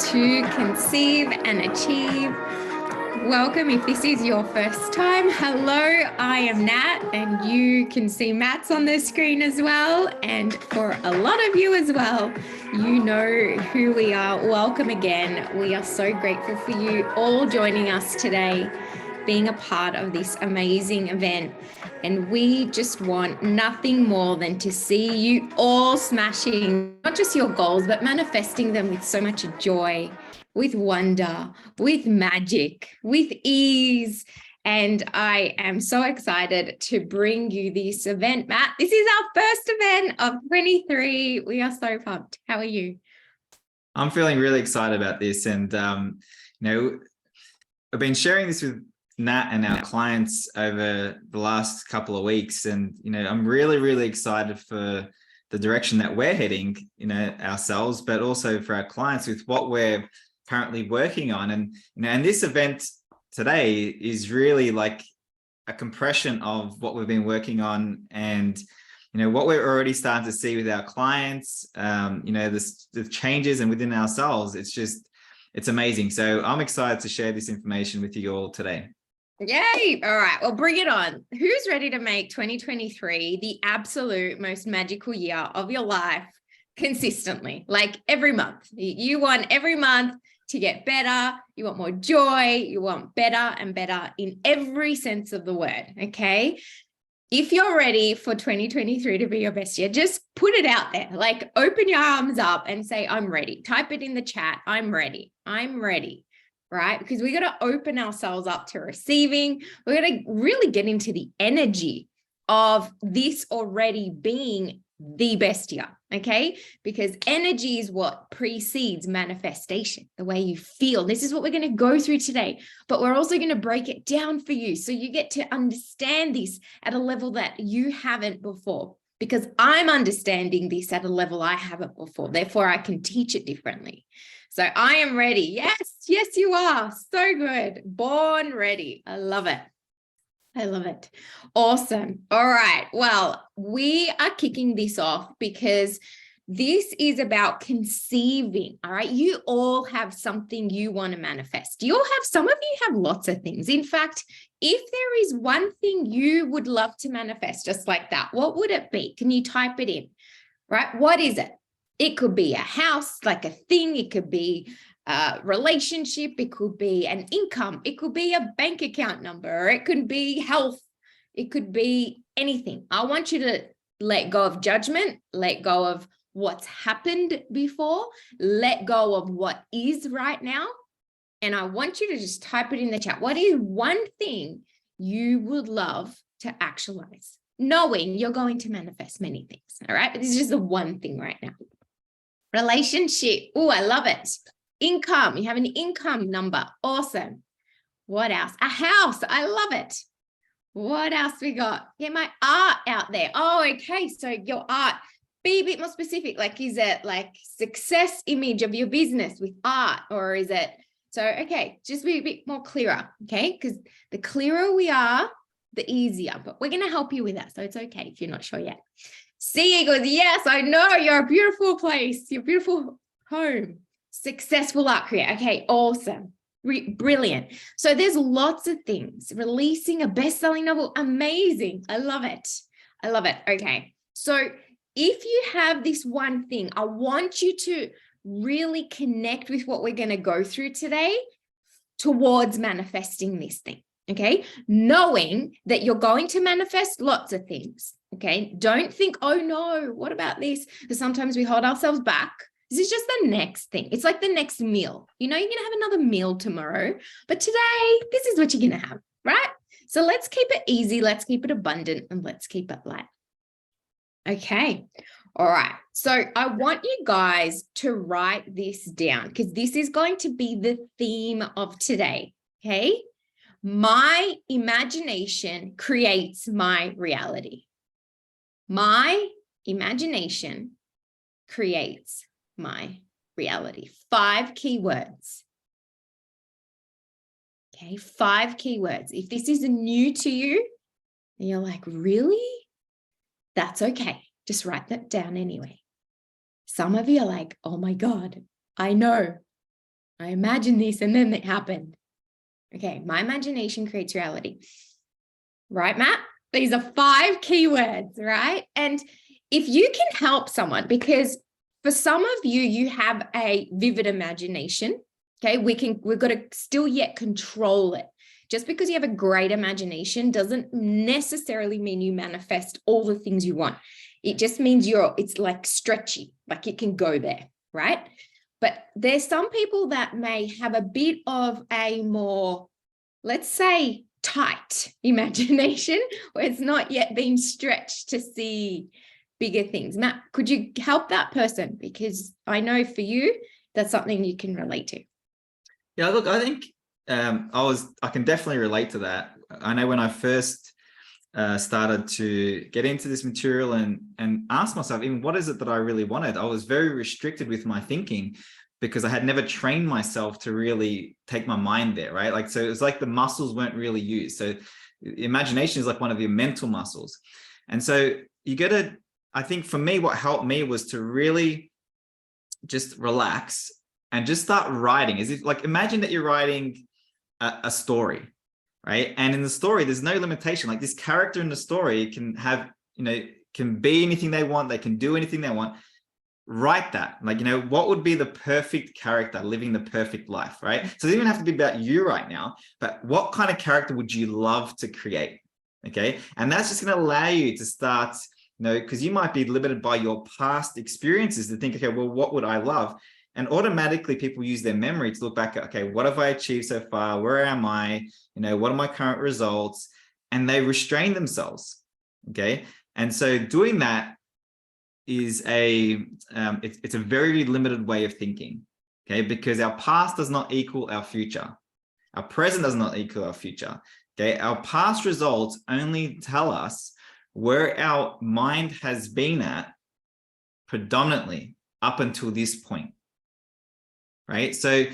to Conceive and Achieve. Welcome if this is your first time. Hello, I am Nat, and you can see Matt's on the screen as well. And for a lot of you as well, you know who we are. Welcome again. We are so grateful for you all joining us today, being a part of this amazing event. And we just want nothing more than to see you all smashing not just your goals, but manifesting them with so much joy, with wonder, with magic, with ease. And I am so excited to bring you this event, Matt. This is our first event of 23. We are so pumped. How are you? I'm feeling really excited about this. And, I've been sharing this with Nat and our clients over the last couple of weeks. And, I'm really, really excited for the direction that we're heading, ourselves, but also for our clients with what we're currently working on. And this event today is really like a compression of what we've been working on and, what we're already starting to see with our clients, the changes and within ourselves. It's amazing. So I'm excited to share this information with you all today. Yay. All right. Well, bring it on. Who's ready to make 2023 the absolute most magical year of your life consistently? Like every month. You want every month to get better. You want more joy. You want better and better in every sense of the word. Okay. If you're ready for 2023 to be your best year, just put it out there. Like open your arms up and say, I'm ready. Type it in the chat. I'm ready. I'm ready. Right? Because we got to open ourselves up to receiving. We're going to really get into the energy of this already being the best year. Okay. Because energy is what precedes manifestation, the way you feel. This is what we're going to go through today, but we're also going to break it down for you. So you get to understand this at a level that you haven't before, because I'm understanding this at a level I haven't before. Therefore, I can teach it differently. So I am ready. Yes, you are. So good. Born ready. I love it. I love it. Awesome. All right. Well, we are kicking this off because this is about conceiving. All right. You all have something you want to manifest. Some of you have lots of things. In fact, if there is one thing you would love to manifest just like that, what would it be? Can you type it in? Right? What is it? It could be a house, like a thing. It could be a relationship. It could be an income. It could be a bank account number. It could be health. It could be anything. I want you to let go of judgment, let go of what's happened before, let go of what is right now. And I want you to just type it in the chat. What is one thing you would love to actualize? Knowing you're going to manifest many things. All right. But this is just the one thing right now. Relationship. Oh, I love it. Income. You have an income number. Awesome. What else? A house. I love it. What else we got? Get my art out there. Oh, okay. So your art, be a bit more specific. Like, is it like success image of your business with art, or is it? So, okay, just be a bit more clearer. Okay. Because the clearer we are, the easier, but we're going to help you with that. So it's okay if you're not sure yet. C goes, yes, I know you're a beautiful place, your beautiful home, successful art career. Okay, awesome. Brilliant. So there's lots of things. Releasing a best-selling novel, amazing. I love it. I love it. Okay, so if you have this one thing, I want you to really connect with what we're going to go through today towards manifesting this thing. Okay, knowing that you're going to manifest lots of things. Okay, don't think, oh no, what about this? Because sometimes we hold ourselves back. This is just the next thing. It's like the next meal. You're going to have another meal tomorrow, but today, this is what you're going to have, right? So let's keep it easy. Let's keep it abundant, and let's keep it light. Okay. All right. So I want you guys to write this down because this is going to be the theme of today. Okay. My imagination creates my reality. My imagination creates my reality. 5 keywords. Okay, 5 keywords. If this is new to you and you're like, really? That's okay. Just write that down anyway. Some of you are like, oh my God, I know. I imagine this and then it happened. Okay, my imagination creates reality. Right, Matt? These are 5 keywords, right? And if you can help someone, because for some of you, you have a vivid imagination. Okay, we've got to still yet control it. Just because you have a great imagination doesn't necessarily mean you manifest all the things you want. It just means it's like stretchy, like it can go there, right? But there's some people that may have a bit of a more, let's say, tight imagination where it's not yet been stretched to see bigger things. Matt, could you help that person? Because I know for you, that's something you can relate to. Yeah, look, I think I can definitely relate to that. I know when I first started to get into this material and ask myself, even what is it that I really wanted? I was very restricted with my thinking because I had never trained myself to really take my mind there, right? Like, so it was like the muscles weren't really used. So imagination is like one of your mental muscles. And so you got to, I think for me, what helped me was to really just relax and just start writing. As if, like, imagine that you're writing a story, right? And in the story, there's no limitation. Like, this character in the story can have, can be anything they want. They can do anything they want. Write that. Like, what would be the perfect character living the perfect life, right? So it doesn't even have to be about you right now, but what kind of character would you love to create? Okay. And that's just going to allow you to start, because you might be limited by your past experiences to think, okay, well, what would I love? And automatically people use their memory to look back at, okay, what have I achieved so far? Where am I? What are my current results? And they restrain themselves. Okay. And so doing that is it's a very limited way of thinking. Okay. Because our past does not equal our future. Our present does not equal our future. Okay. Our past results only tell us where our mind has been at predominantly up until this point. Right. So,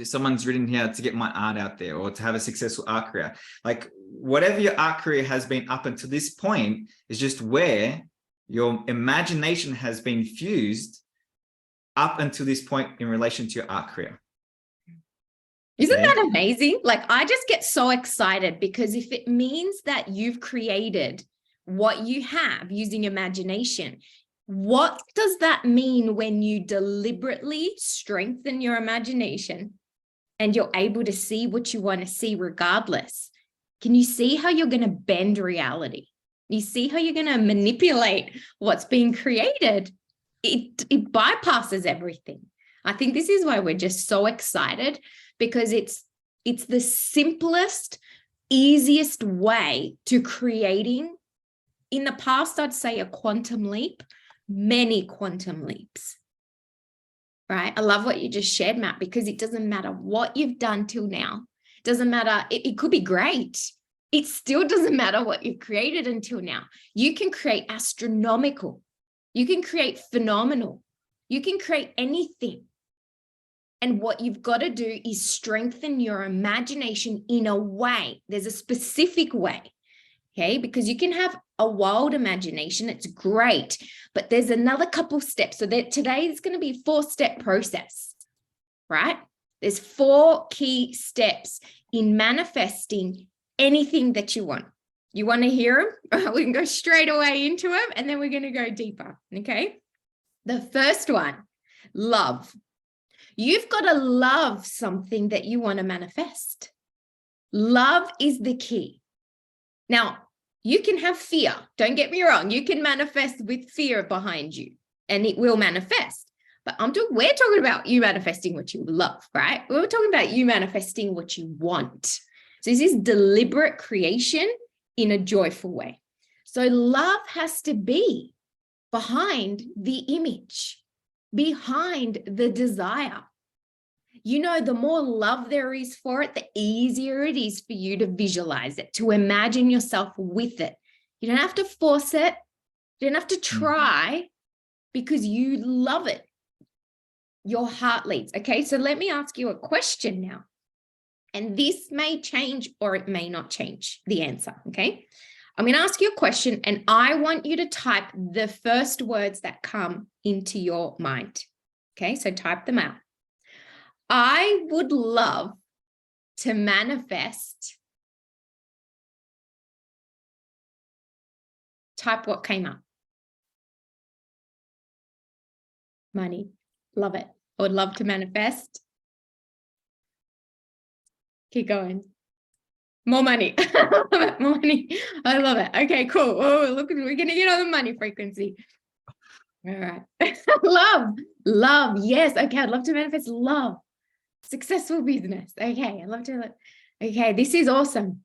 someone's written here to get my art out there or to have a successful art career. Like, whatever your art career has been up until this point is just where your imagination has been fused up until this point in relation to your art career. Isn't that amazing? Like, I just get so excited because if it means that you've created what you have using imagination, what does that mean when you deliberately strengthen your imagination and you're able to see what you want to see regardless? Can you see how you're going to bend reality? You see how you're going to manipulate what's being created? It bypasses everything. I think this is why we're just so excited, because it's the simplest, easiest way to creating. In the past, I'd say a quantum leap, many quantum leaps, right? I love what you just shared, Matt, because it doesn't matter what you've done till now. It doesn't matter. It could be great. It still doesn't matter what you've created until now. You can create astronomical. You can create phenomenal. You can create anything. And what you've got to do is strengthen your imagination in a way. There's a specific way, okay? Because you can have a wild imagination. It's great, but there's another couple steps. So that today is going to be a 4-step process, right? There's 4 key steps in manifesting anything that you want. You want to hear them? We can go straight away into them, and then we're going to go deeper, okay? The first one, love. You've got to love something that you want to manifest. Love is the key. Now, you can have fear. Don't get me wrong. You can manifest with fear behind you, and it will manifest. But we're talking about you manifesting what you love, right? We're talking about you manifesting what you want. So this is deliberate creation in a joyful way. So love has to be behind the image, behind the desire. The more love there is for it, the easier it is for you to visualize it, to imagine yourself with it. You don't have to force it. You don't have to try, because you love it. Your heart leads. Okay, so let me ask you a question now. And this may change or it may not change the answer, okay? I'm going to ask you a question, and I want you to type the first words that come into your mind. Okay, so type them out. I would love to manifest. Type what came up. Money. Love it. I would love to manifest. Keep going. More money. More money. I love it. Okay, cool. Oh, look, we're going to get on the money frequency. All right. Love. Yes. Okay. I'd love to manifest love. Successful business. Okay. I'd love to. Okay. This is awesome.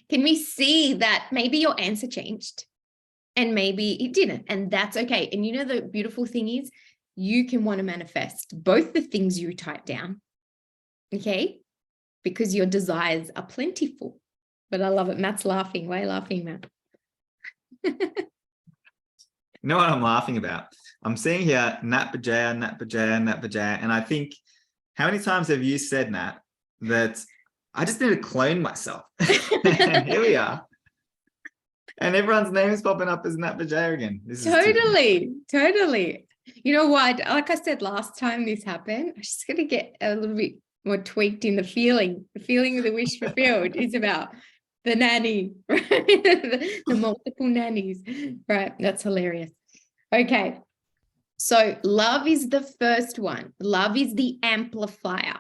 Can we see that maybe your answer changed and maybe it didn't? And that's okay. And you know, the beautiful thing is you can want to manifest both the things you type down. Okay. Because your desires are plentiful. But I love it. Matt's laughing. Why are you laughing, Matt? You know what I'm laughing about? I'm seeing here Nat Bajaya, Nat Bajaya, Nat Bajaya. And I think, how many times have you said, Nat, that I just need to clone myself? And here we are. And everyone's name is popping up as Nat Bajaya again. This is Totally. You know what? Like I said last time this happened, I'm just going to get a little bit more tweaked in the feeling. The feeling of the wish fulfilled is about the nanny, right? the multiple nannies, right? That's hilarious. Okay. So love is the first one. Love is the amplifier.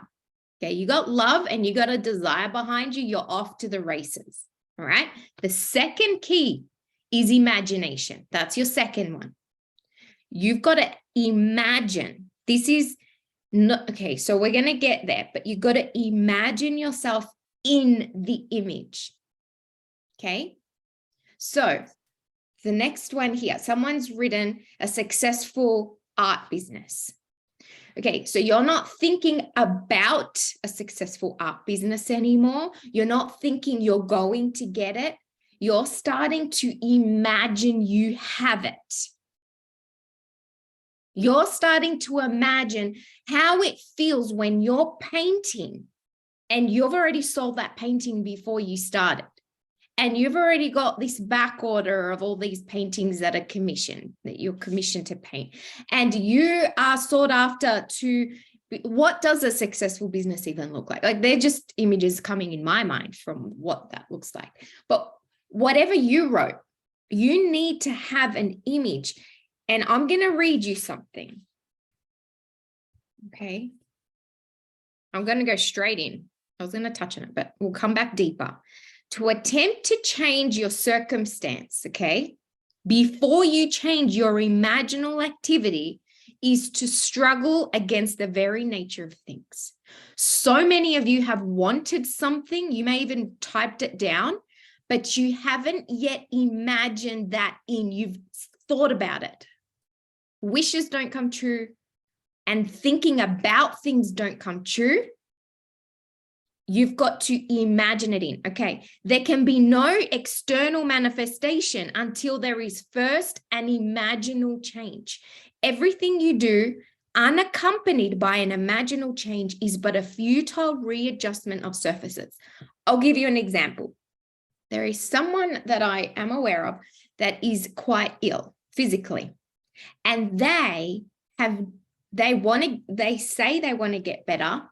Okay. You got love and you got a desire behind you. You're off to the races. All right. The second key is imagination. That's your second one. You've got to imagine. This is not, okay, so we're going to get there, but you've got to imagine yourself in the image. Okay. So the next one here, someone's written a successful art business. Okay, so you're not thinking about a successful art business anymore. You're not thinking you're going to get it. You're starting to imagine you have it. You're starting to imagine how it feels when you're painting and you've already sold that painting before you started. And you've already got this back order of all these paintings that are commissioned, that you're commissioned to paint. And you are sought after to, what does a successful business even look like? Like, they're just images coming in my mind from what that looks like. But whatever you wrote, you need to have an image. And I'm going to read you something. Okay. I'm going to go straight in. I was going to touch on it, but we'll come back deeper. To attempt to change your circumstance, okay, before you change your imaginal activity, is to struggle against the very nature of things. So many of you have wanted something. You may even typed it down, but you haven't yet imagined that in. You've thought about it. Wishes don't come true, and thinking about things don't come true. You've got to imagine it in. Okay. There can be no external manifestation until there is first an imaginal change. Everything you do unaccompanied by an imaginal change is but a futile readjustment of surfaces. I'll give you an example. There is someone that I am aware of that is quite ill physically, and they say they want to get better.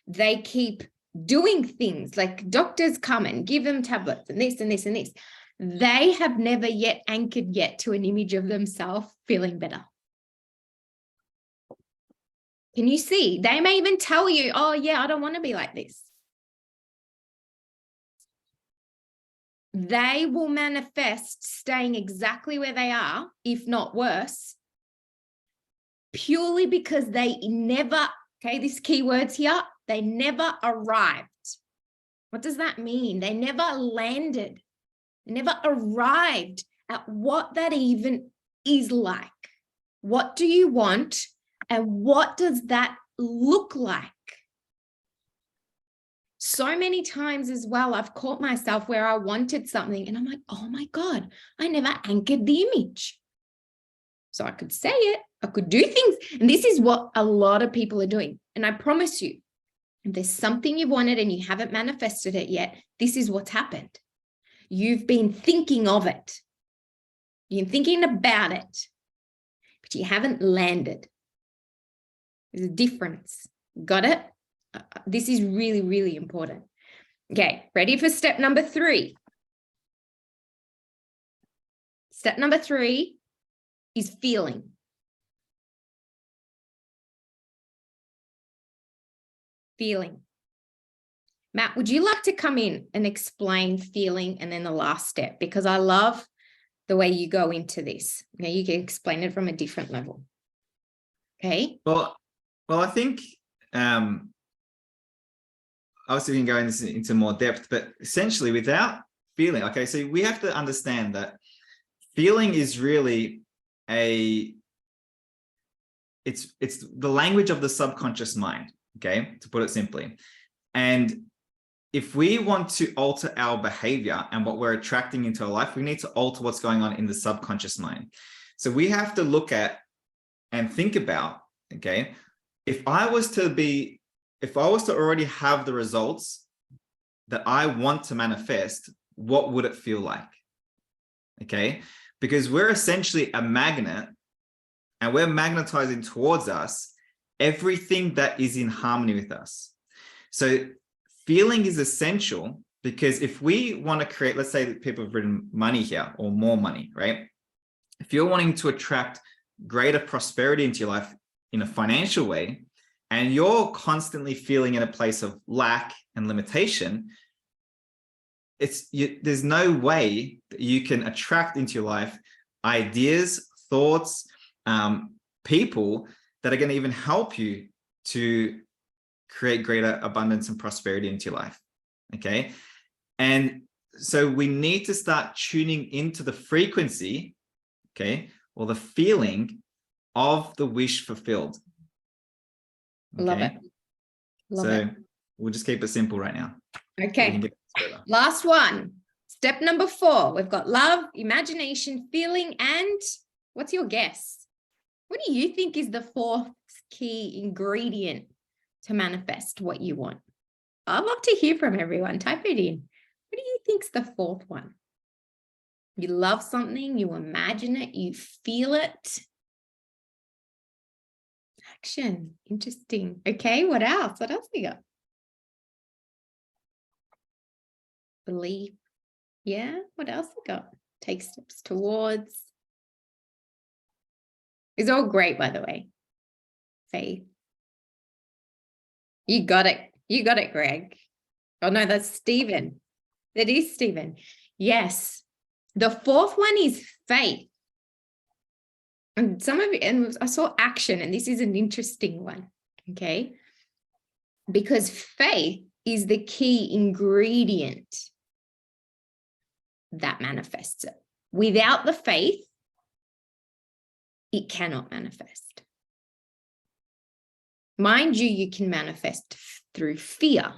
They keep doing things like doctors come and give them tablets and this and this and this. They have never yet anchored yet to an image of themselves feeling better. Can you see? They may even tell you, oh yeah, I don't want to be like this. They will manifest staying exactly where they are, if not worse, purely because they never, okay, this keywords here, they never arrived. What does that mean? They never landed. They never arrived at what that even is like. What do you want? And what does that look like? So many times as well, I've caught myself where I wanted something and I'm like, oh my God, I never anchored the image. So I could say it, I could do things. And this is what a lot of people are doing. And I promise you, if there's something you wanted and you haven't manifested it yet, this is what's happened. You've been thinking of it. You've been thinking about it, but you haven't landed. There's a difference. Got it? This is really, really important. Okay, ready for step number 3? Step number 3 is feeling. Feeling. Matt, would you like to come in and explain feeling and then the last step? Because I love the way you go into this. Okay, you can explain it from a different level. Okay. Well, I think obviously we can go into more depth, but essentially without feeling, okay, so we have to understand that feeling is really it's the language of the subconscious mind, okay, to put it simply. And if we want to alter our behavior and what we're attracting into our life, we need to alter what's going on in the subconscious mind. So we have to look at and think about, okay, if I was to already have the results that I want to manifest, what would it feel like? Okay, because we're essentially a magnet and we're magnetizing towards us everything that is in harmony with us. So feeling is essential, because if we want to create, let's say that people have written money here or more money, right? If you're wanting to attract greater prosperity into your life in a financial way, and you're constantly feeling in a place of lack and limitation, there's no way that you can attract into your life ideas, thoughts, people that are going to even help you to create greater abundance and prosperity into your life. Okay. And so we need to start tuning into the frequency, okay, or the feeling of the wish fulfilled. Okay? Love it. Love it. We'll just keep it simple right now. Okay. Last one. Step number 4. We've got love, imagination, feeling, and what's your guess? What do you think is the 4th key ingredient to manifest what you want? I'd love to hear from everyone. Type it in. What do you think's the 4th one? You love something, you imagine it, you feel it. Action. Interesting. Okay, what else? What else we got? Belief. Yeah, what else we got? Take steps towards. It's all great, by the way. Faith. You got it. You got it, Greg. Oh, no, that's Stephen. That is Stephen. Yes. The 4th one is faith. And and I saw action, and this is an interesting one. Okay. Because faith is the key ingredient that manifests it. Without the faith, it cannot manifest. Mind you, you can manifest through fear.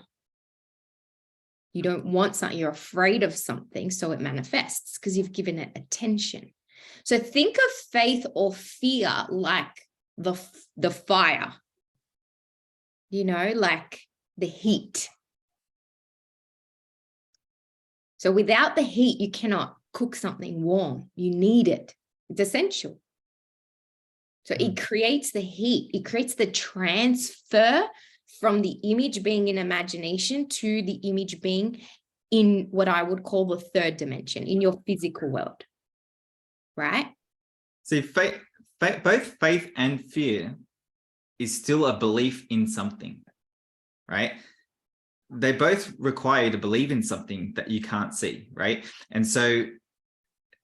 You don't want something, you're afraid of something, so it manifests because you've given it attention. So think of faith or fear like the fire, like the heat. So without the heat, you cannot cook something warm. You need it. It's essential. So it creates the heat. It creates the transfer from the image being in imagination to the image being in what I would call the 3rd dimension, in your physical world. Right? See, both faith and fear is still a belief in something, right? They both require you to believe in something that you can't see, right? And so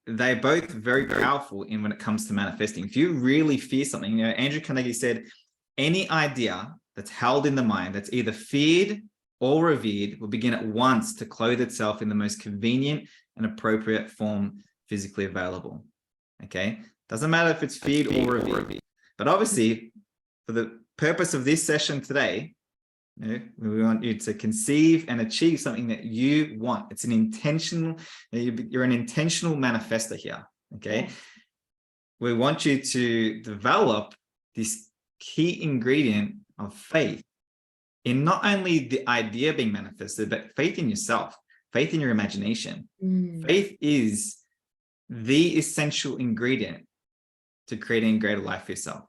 they're both very powerful in when it comes to manifesting. If you really fear something, Andrew Carnegie said, any idea that's held in the mind that's either feared or revered will begin at once to clothe itself in the most convenient and appropriate form physically available. Okay, doesn't matter if it's feared or revered. But obviously, for the purpose of this session today, we want you to conceive and achieve something that you want. It's an intentional, you're an intentional manifester here. Okay, we want you to develop this key ingredient of faith in not only the idea being manifested, but faith in yourself, faith in your imagination. Faith is the essential ingredient to creating a greater life for yourself.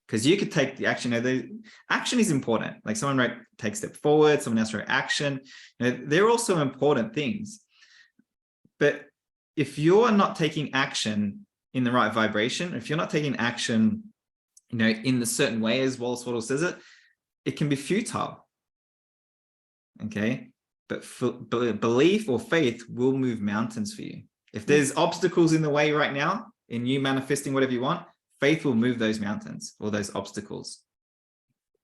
Because you could take the action. The action is important. Like someone wrote take a step forward, someone else wrote action. They're also important things. But if you're not taking action in the right vibration, if you're not taking action, in the certain way as Wallace Waddle says it can be futile. Okay. But belief or faith will move mountains for you. If there's obstacles in the way right now in you manifesting whatever you want, faith will move those mountains or those obstacles.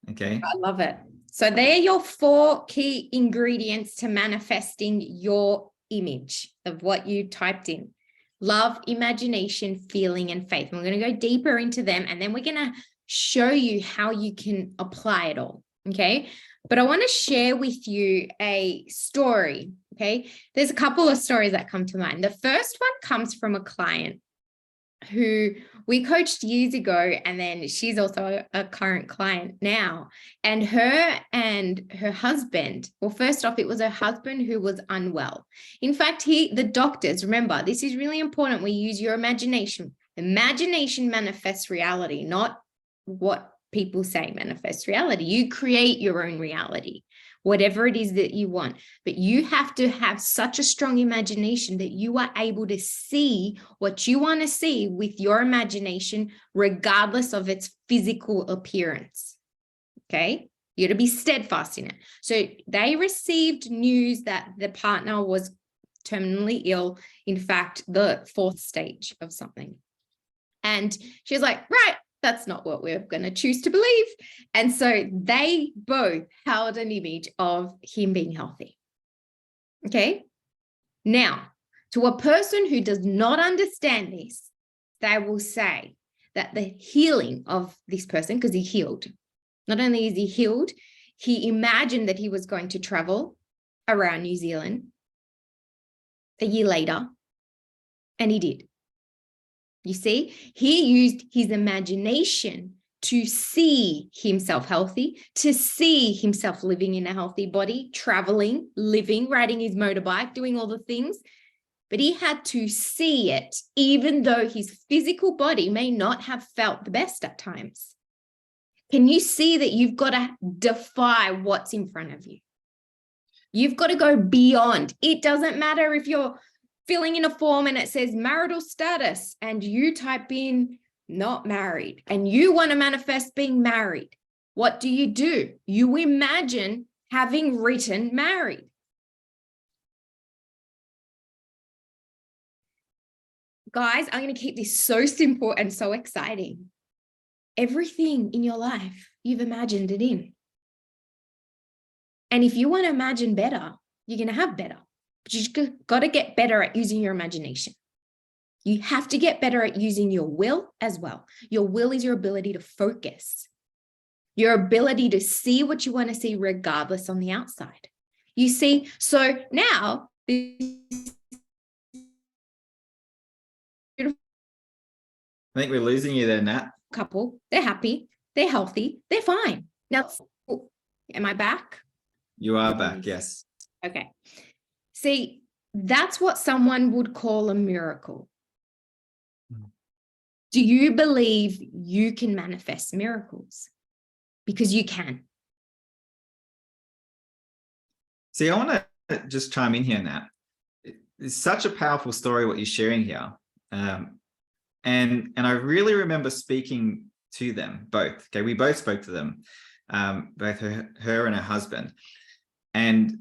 Okay. I love it. So they're your 4 key ingredients to manifesting your image of what you typed in: love, imagination, feeling, and faith. And we're going to go deeper into them, and then we're going to show you how you can apply it all. Okay. But I want to share with you a story. Okay. There's a couple of stories that come to mind. The first one comes from a client who we coached years ago, and then she's also a current client now. And her husband, well, first off, it was her husband who was unwell. In fact, the doctors, remember, this is really important. We use your imagination. Imagination manifests reality, not what people say manifests reality. You create your own reality, whatever it is that you want. But you have to have such a strong imagination that you are able to see what you want to see with your imagination, regardless of its physical appearance. Okay? You got to be steadfast in it. So they received news that the partner was terminally ill. In fact, the 4th stage of something. And she was like, right, that's not what we're going to choose to believe. And so they both held an image of him being healthy. Okay. Now, to a person who does not understand this, they will say that the healing of this person, because he healed, not only is he healed, he imagined that he was going to travel around New Zealand a year later, and he did. You see, he used his imagination to see himself healthy, to see himself living in a healthy body, traveling, living, riding his motorbike, doing all the things. But he had to see it, even though his physical body may not have felt the best at times. Can you see that you've got to defy what's in front of you? You've got to go beyond. It doesn't matter if you're filling in a form and it says marital status and you type in not married and you want to manifest being married. What do? You imagine having written married. Guys, I'm going to keep this so simple and so exciting. Everything in your life, you've imagined it in. And if you want to imagine better, you're going to have better. But you've got to get better at using your imagination. You have to get better at using your will as well. Your will is your ability to focus, your ability to see what you want to see regardless on the outside. You see, so now I think we're losing you there, Nat. Couple, they're happy, they're healthy, they're fine. Now, am I back? You are back, yes. Okay. See, that's what someone would call a miracle. Do you believe you can manifest miracles? Because you can. See, I want to just chime in here, Nat. It's such a powerful story what you're sharing here. And I really remember speaking to them both. Okay, we both spoke to them, both her and her husband. And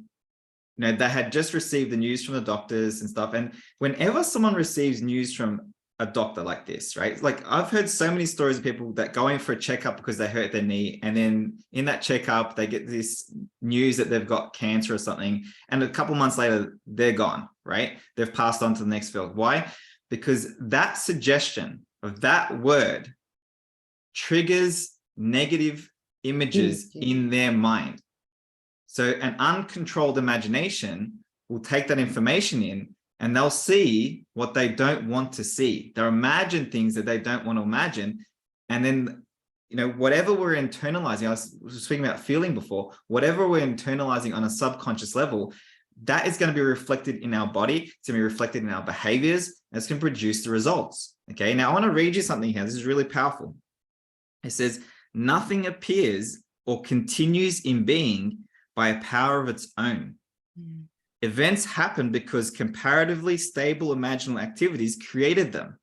they had just received the news from the doctors and stuff. And whenever someone receives news from a doctor like this, right? Like I've heard so many stories of people that go in for a checkup because they hurt their knee. And then in that checkup, they get this news that they've got cancer or something. And a couple months later, they're gone, right? They've passed on to the next field. Why? Because that suggestion of that word triggers negative images in their mind. So an uncontrolled imagination will take that information in and they'll see what they don't want to see. They'll imagine things that they don't want to imagine. And then, whatever we're internalizing, I was speaking about feeling before, whatever we're internalizing on a subconscious level, that is going to be reflected in our body. It's going to be reflected in our behaviors. And it's going to produce the results. Okay. Now I want to read you something here. This is really powerful. It says, nothing appears or continues in being by a power of its own. Events happen because comparatively stable imaginal activities created them,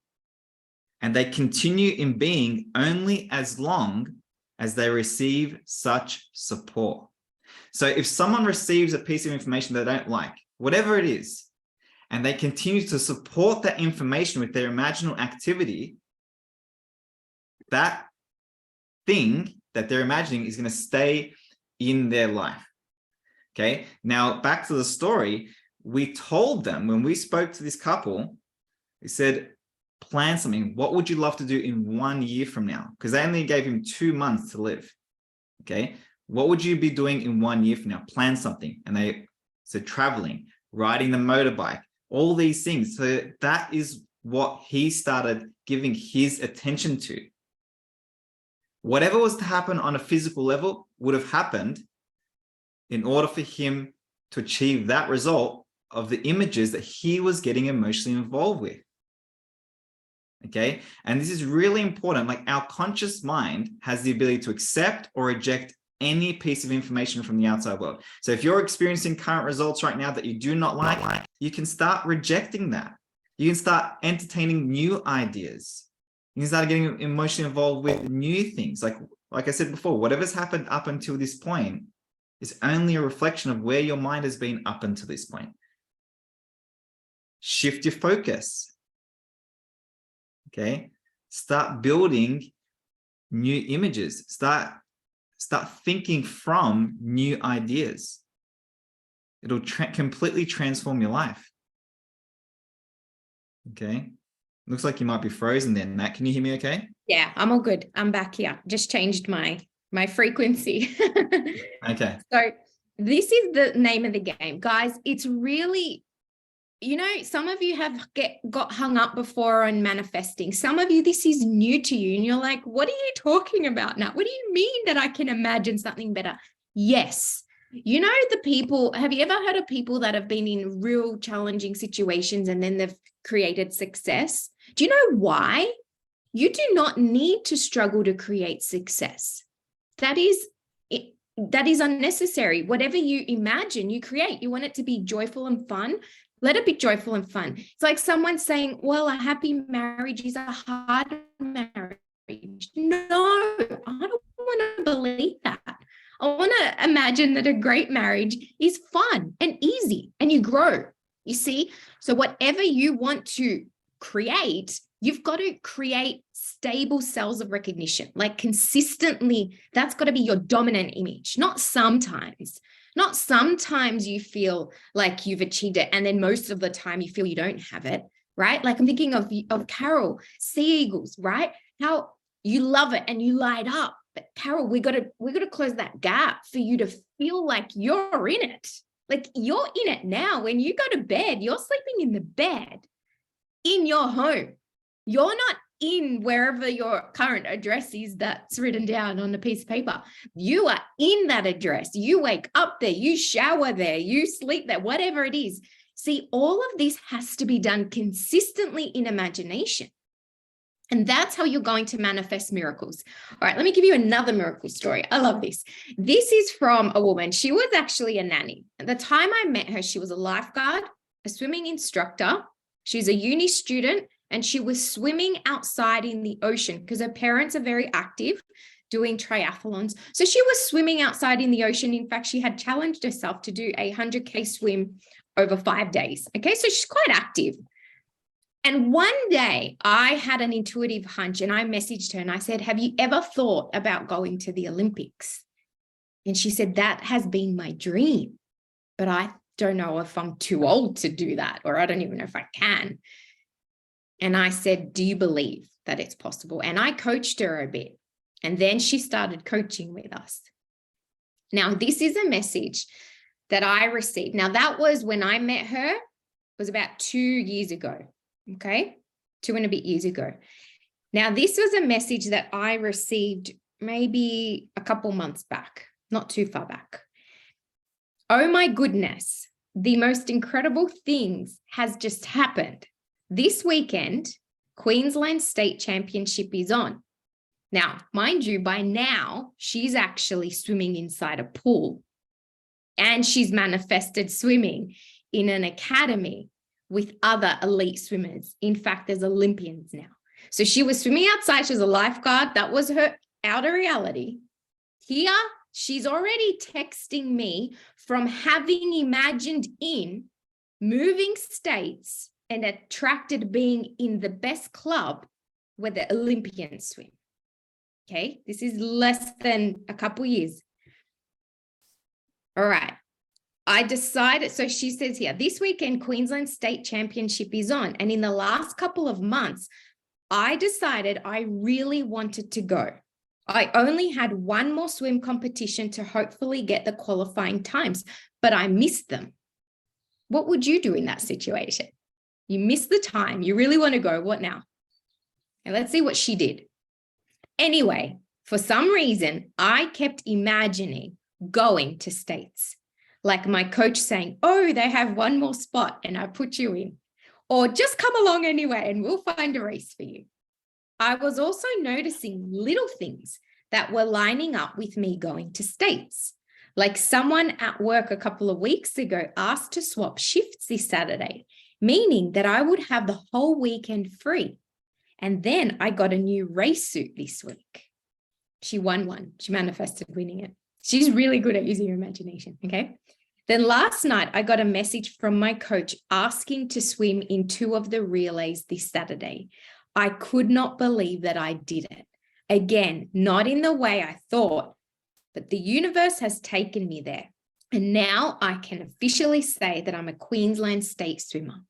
and they continue in being only as long as they receive such support. So if someone receives a piece of information they don't like, whatever it is, and they continue to support that information with their imaginal activity, that thing that they're imagining is going to stay in their life. Okay. Now back to the story. We told them, when we spoke to this couple, we said, plan something. What would you love to do in 1 year from now? Because they only gave him 2 months to live. Okay. What would you be doing in 1 year from now? Plan something. And they said traveling, riding the motorbike, all these things. So that is what he started giving his attention to. Whatever was to happen on a physical level would have happened in order for him to achieve that result of the images that he was getting emotionally involved with. Okay. And this is really important. Like, our conscious mind has the ability to accept or reject any piece of information from the outside world. So if you're experiencing current results right now that you do not like, you can start rejecting that. You can start entertaining new ideas. You can start getting emotionally involved with new things. Like I said before, whatever's happened up until this point is only a reflection of where your mind has been up until this point. Shift your focus. Okay. Start building new images. Start thinking from new ideas. It'll completely transform your life. Okay. Looks like you might be frozen then, Matt. Can you hear me okay? Yeah, I'm all good. I'm back here. Just changed my frequency. Okay. So this is the name of the game, guys. It's really, some of you have got hung up before on manifesting. Some of you, this is new to you and you're like, what are you talking about now? What do you mean that I can imagine something better? Yes. The people, have you ever heard of people that have been in real challenging situations and then they've created success? Do you know why? You do not need to struggle to create success. That is unnecessary. Whatever you imagine, you create. You want it to be joyful and fun. Let it be joyful and fun. It's like someone saying, well, a happy marriage is a hard marriage. No, I don't want to believe that. I want to imagine that a great marriage is fun and easy and you grow, you see? So whatever you want to create, you've got to create stable cells of recognition, like consistently. That's got to be your dominant image, not sometimes. Not sometimes you feel like you've achieved it and then most of the time you feel you don't have it, right? Like I'm thinking of Carol, Sea Eagles, right? How you love it and you light up. But Carol, we got to close that gap for you to feel like you're in it. Like you're in it now. When you go to bed, you're sleeping in the bed in your home. You're not in wherever your current address is that's written down on a piece of paper. You are in that address. You wake up there, you shower there, you sleep there, whatever it is. See, all of this has to be done consistently in imagination. And that's how you're going to manifest miracles. All right, let me give you another miracle story. I love this. This is from a woman. She was actually a nanny. At the time I met her, she was a lifeguard, a swimming instructor. She's a uni student, and she was swimming outside in the ocean because her parents are very active doing triathlons. So she was swimming outside in the ocean. In fact, she had challenged herself to do a 100K swim over 5 days. Okay, so she's quite active. And one day I had an intuitive hunch and I messaged her and I said, have you ever thought about going to the Olympics? And she said, that has been my dream, but I don't know if I'm too old to do that, or I don't even know if I can. And I said, do you believe that it's possible? And I coached her a bit. And then she started coaching with us. Now, this is a message that I received. Now, that was when I met her, it was about 2 years ago. Okay, 2 and a bit years ago. Now, this was a message that I received maybe a couple months back, not too far back. Oh my goodness, the most incredible things has just happened. This weekend, Queensland State Championship is on. Now, mind you, by now, she's actually swimming inside a pool, and she's manifested swimming in an academy with other elite swimmers. In fact, there's Olympians now. So she was swimming outside. She was a lifeguard. That was her outer reality. Here, she's already texting me from having imagined in moving states and attracted being in the best club where the Olympians swim. Okay, this is less than a couple years. All right. I decided, so she says here, this weekend, Queensland State Championship is on. And in the last couple of months, I decided I really wanted to go. I only had one more swim competition to hopefully get the qualifying times, but I missed them. What would you do in that situation? You missed the time. You really want to go. What now? And let's see what she did. Anyway, for some reason, I kept imagining going to states. Like my coach saying, oh, they have one more spot and I put you in. Or just come along anyway and we'll find a race for you. I was also noticing little things that were lining up with me going to states. Like someone at work a couple of weeks ago asked to swap shifts this Saturday, meaning that I would have the whole weekend free. And then I got a new race suit this week. She won one. She manifested winning it. She's really good at using her imagination, okay? Then last night, I got a message from my coach asking to swim in 2 of the relays this Saturday. I could not believe that I did it. Again, not in the way I thought, but the universe has taken me there. And now I can officially say that I'm a Queensland state swimmer,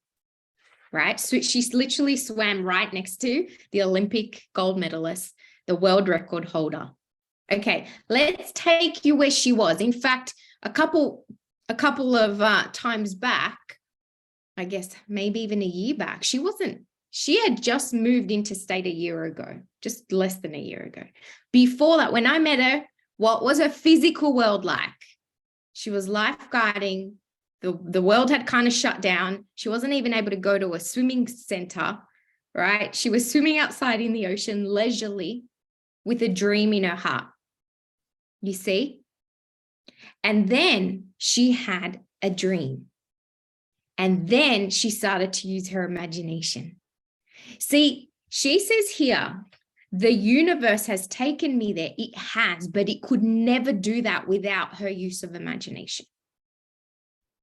right? So she literally swam right next to the Olympic gold medalist, the world record holder. Okay, let's take you where she was. In fact, a couple of times back, I guess maybe even a year back, she had just moved into state a year ago, just less than a year ago. Before that, when I met her, what was her physical world like? She was lifeguarding. The world had kind of shut down. She wasn't even able to go to a swimming center, right? She was swimming outside in the ocean leisurely with a dream in her heart. You see? And then she had a dream. And then she started to use her imagination. See, she says here, the universe has taken me there. It has, but it could never do that without her use of imagination.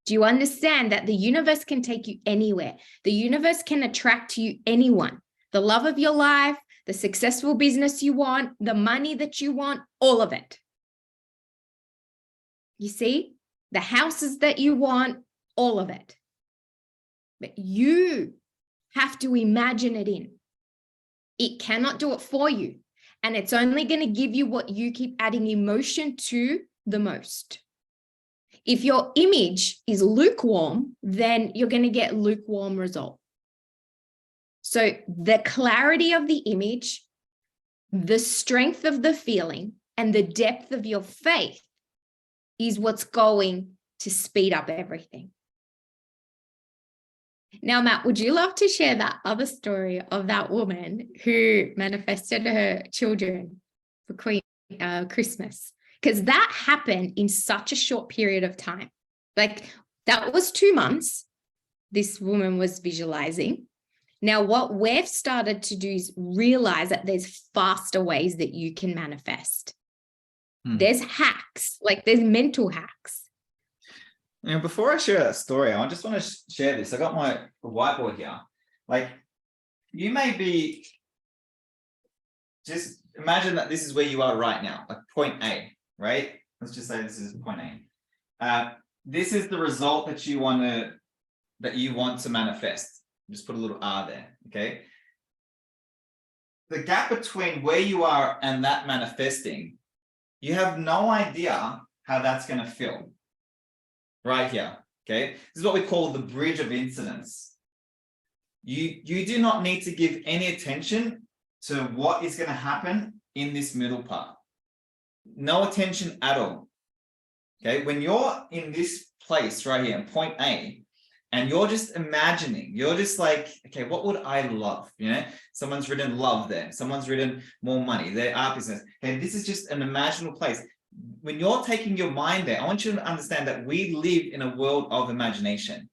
Do you understand that the universe can take you anywhere? The universe can attract to you anyone. The love of your life, the successful business you want, the money that you want, all of it. You see, the houses that you want, all of it. But you have to imagine it in. It cannot do it for you. And it's only going to give you what you keep adding emotion to the most. If your image is lukewarm, then you're going to get lukewarm result. So the clarity of the image, the strength of the feeling, and the depth of your faith is what's going to speed up everything. Now, Matt, would you love to share that other story of that woman who manifested her children for Christmas? Because that happened in such a short period of time. Like that was 2 months this woman was visualizing. Now, what we've started to do is realize that there's faster ways that you can manifest. There's hacks, like there's mental hacks. You know, before I share that story, I just want to share this. I got my whiteboard here. Like, you may be, just imagine that this is where you are right now, like point A, right? Let's just say this is point A. This is the result that you want to manifest. Just put a little R there, okay? The gap between where you are and that manifesting, you have no idea how that's going to feel. Right here, okay? This is what we call the bridge of incidence. You do not need to give any attention to what is going to happen in this middle part. No attention at all, okay? When you're in this place right here, point A, and you're just imagining, you're just like, okay, what would I love? You know, someone's written love there, someone's written more money, their art business. Okay, this is just an imaginable place. When you're taking your mind there, I want you to understand that we live in a world of imagination.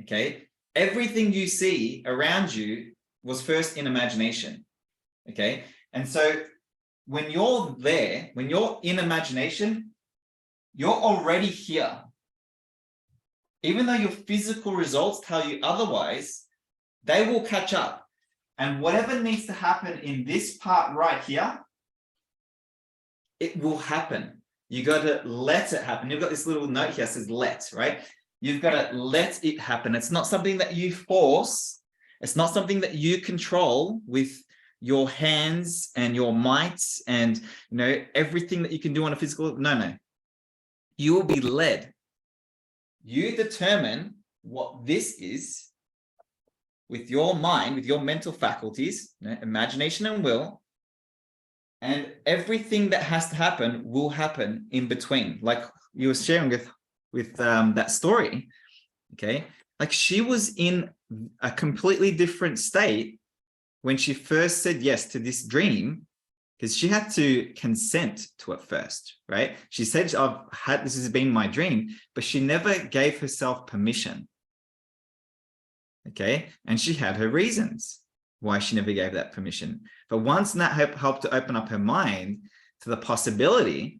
Okay, everything you see around you was first in imagination. Okay, and so when you're there, when you're in imagination, you're already here. Even though your physical results tell you otherwise, they will catch up. And whatever needs to happen in this part right here, it will happen. You got to let it happen. You've got this little note here that says let, right? You've got to let it happen. It's not something that you force. It's not something that you control with your hands and your might and, you know, everything that you can do on a physical. No. You will be led. You determine what this is with your mind, with your mental faculties, you know, imagination and will, and everything that has to happen will happen in between. Like you were sharing with that story, okay? Like she was in a completely different state when she first said yes to this dream, because she had to consent to it first, right? She said, this has been my dream, but she never gave herself permission. Okay, and she had her reasons why she never gave that permission. But once that helped to open up her mind to the possibility,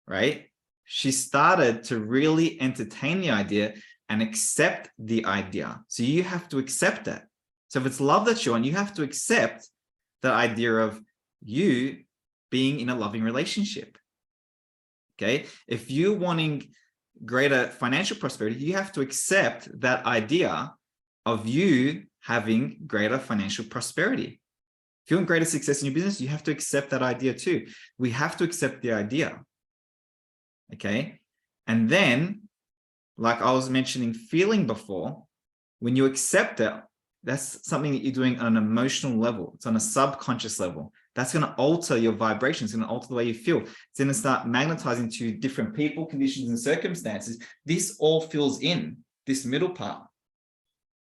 right? She started to really entertain the idea and accept the idea. So you have to accept it. So if it's love that you want, you have to accept the idea of you being in a loving relationship. Okay, if you're wanting greater financial prosperity, you have to accept that idea of you having greater financial prosperity. If you want greater success in your business, you have to accept that idea too. We have to accept the idea. Okay. And then, like I was mentioning feeling before, when you accept it, that's something that you're doing on an emotional level. It's on a subconscious level. That's going to alter your vibration. It's going to alter the way you feel. It's going to start magnetizing to different people, conditions, and circumstances. This all fills in this middle part.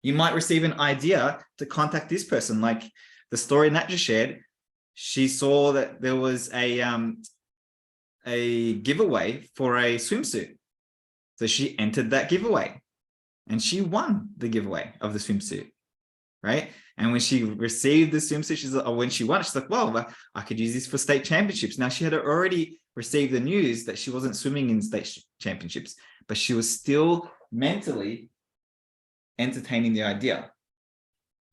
You might receive an idea to contact this person, like the story Nat just shared. She saw that there was a giveaway for a swimsuit. So she entered that giveaway and she won the giveaway of the swimsuit, right? And when she received the swimsuit, she's like, or when she won, she's like, well, I could use this for state championships. Now she had already received the news that she wasn't swimming in state championships, but she was still mentally entertaining the idea,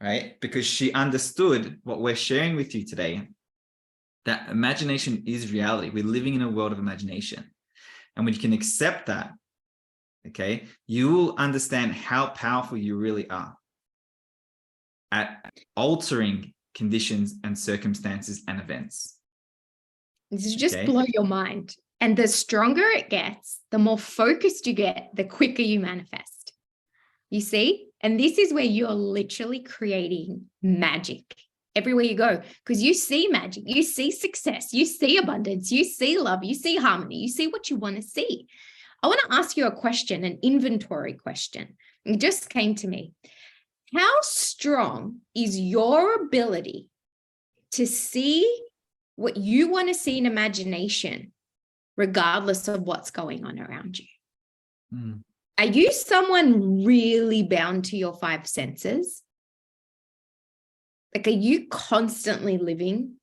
right? Because she understood what we're sharing with you today, that imagination is reality. We're living in a world of imagination. And when you can accept that, okay, you will understand how powerful you really are at altering conditions and circumstances and events. This is just blow your mind. And the stronger it gets, the more focused you get, the quicker you manifest. You see? And this is where you're literally creating magic everywhere you go, because you see magic, you see success, you see abundance, you see love, you see harmony, you see what you want to see. I want to ask you a question, an inventory question. It just came to me. How strong is your ability to see what you want to see in imagination, regardless of what's going on around you? Are you someone really bound to your five senses? Like, are you constantly living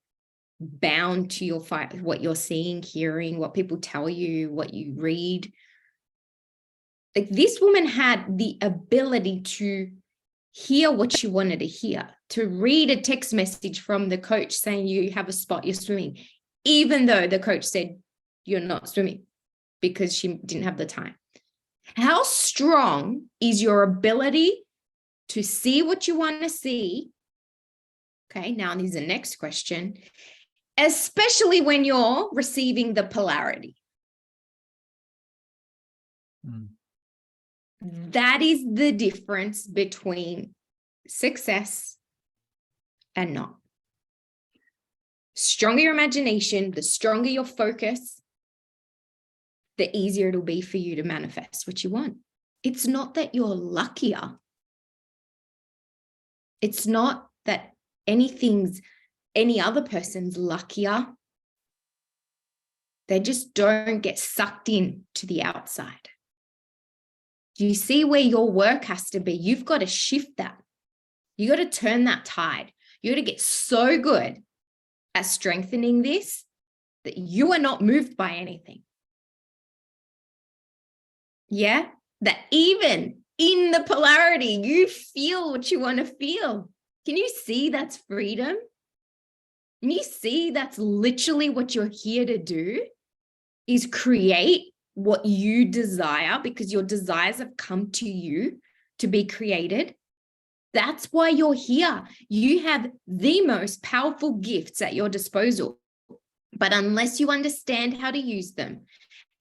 bound to your five, what you're seeing, hearing, what people tell you, what you read? Like, this woman had the ability to hear what she wanted to hear, to read a text message from the coach saying you have a spot, you're swimming, even though the coach said you're not swimming because she didn't have the time. How strong is your ability to see what you want to see? Okay, now here's the next question, especially when you're receiving the polarity. That is the difference between success and not. Stronger your imagination, the stronger your focus, the easier it'll be for you to manifest what you want. It's not that you're luckier. It's not that any other person's luckier. They just don't get sucked in to the outside. Do you see where your work has to be? You've got to shift that. You got to turn that tide. You got to get so good at strengthening this that you are not moved by anything. Yeah? That even in the polarity, you feel what you want to feel. Can you see that's freedom? Can you see that's literally what you're here to do? Is create what you desire, because your desires have come to you to be created. That's why you're here. You have the most powerful gifts at your disposal. But unless you understand how to use them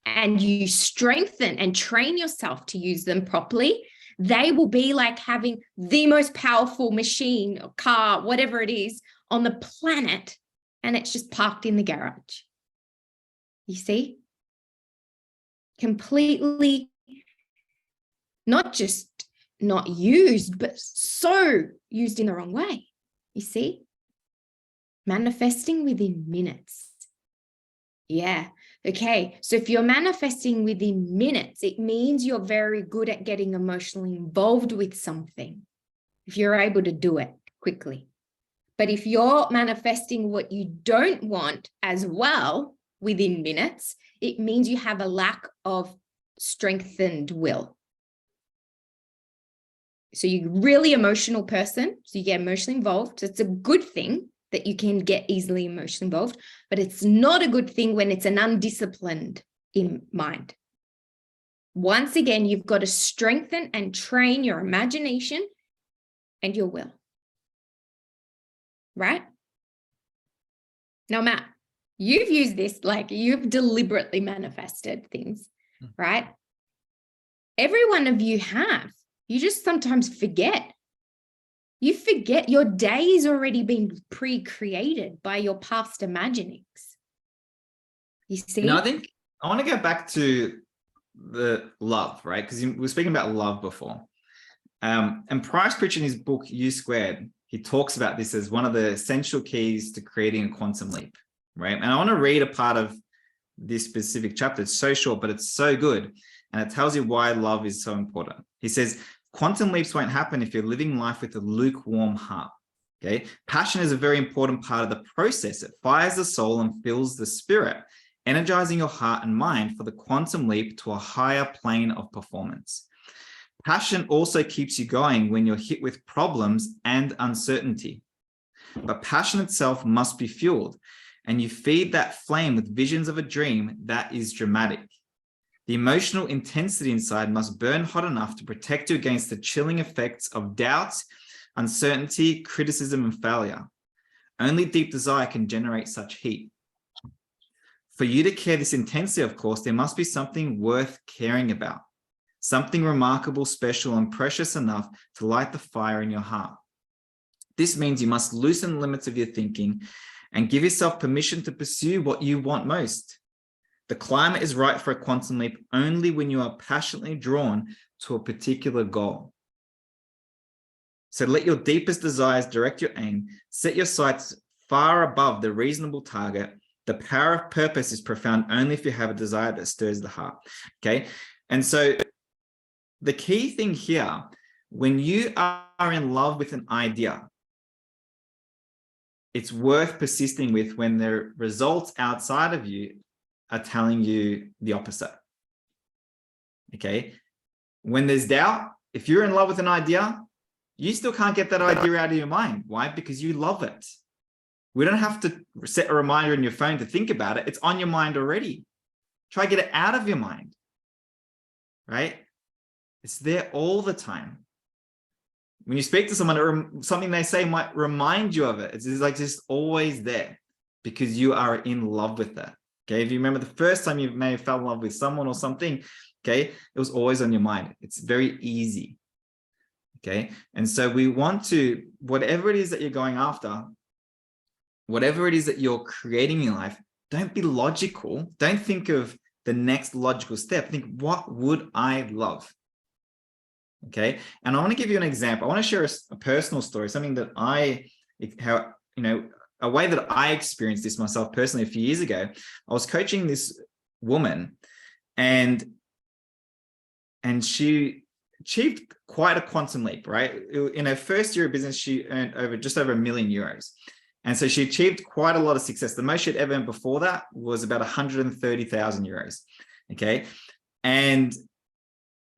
and you strengthen and train yourself to use them properly, they will be like having the most powerful machine or car, whatever it is, on the planet, and it's just parked in the garage. You see? Completely not just not used, but so used in the wrong way. You see? Manifesting within minutes. Yeah. Okay. So if you're manifesting within minutes, it means you're very good at getting emotionally involved with something, if you're able to do it quickly. But if you're manifesting what you don't want as well within minutes, it means you have a lack of strengthened will. So you're a really emotional person, so you get emotionally involved. So it's a good thing that you can get easily emotionally involved, but it's not a good thing when it's an undisciplined in mind. Once again, you've got to strengthen and train your imagination and your will. Right? Now, Matt, you've used this, like you've deliberately manifested things, right? Every one of you have. You just sometimes forget. You forget your day's already been pre-created by your past imaginings. You see? I think I want to go back to the love, right? Because we were speaking about love before. And Price Pritchett in his book, U Squared, he talks about this as one of the essential keys to creating a quantum leap, right? And I want to read a part of this specific chapter. It's so short, but it's so good. And it tells you why love is so important. He says, quantum leaps won't happen if you're living life with a lukewarm heart. Okay. Passion is a very important part of the process. It fires the soul and fills the spirit, energizing your heart and mind for the quantum leap to a higher plane of performance. Passion also keeps you going when you're hit with problems and uncertainty. But passion itself must be fueled, and you feed that flame with visions of a dream that is dramatic. The emotional intensity inside must burn hot enough to protect you against the chilling effects of doubts, uncertainty, criticism, and failure. Only deep desire can generate such heat. For you to care this intensely, of course, there must be something worth caring about. Something remarkable, special, and precious enough to light the fire in your heart. This means you must loosen the limits of your thinking and give yourself permission to pursue what you want most. The climate is right for a quantum leap only when you are passionately drawn to a particular goal. So let your deepest desires direct your aim. Set your sights far above the reasonable target. The power of purpose is profound only if you have a desire that stirs the heart. Okay. And so the key thing here, when you are in love with an idea, it's worth persisting with when the results outside of you are telling you the opposite. Okay. When there's doubt, if you're in love with an idea, you still can't get that idea out of your mind. Why? Because you love it. We don't have to set a reminder in your phone to think about it. It's on your mind already. Try to get it out of your mind, right? It's there all the time. When you speak to someone, something they say might remind you of it. It's like just always there because you are in love with that. Okay. If you remember the first time you may have fell in love with someone or something, okay, it was always on your mind. It's very easy. Okay. And so we want to, whatever it is that you're going after, whatever it is that you're creating in life, don't be logical. Don't think of the next logical step. Think, what would I love? Okay. And I want to give you an example. I want to share a personal story, something that a way that I experienced this myself personally a few years ago. I was coaching this woman, and she achieved quite a quantum leap, right? In her first year of business, she earned just over €1 million. And so she achieved quite a lot of success. The most she'd ever earned before that was about €130,000. Okay. And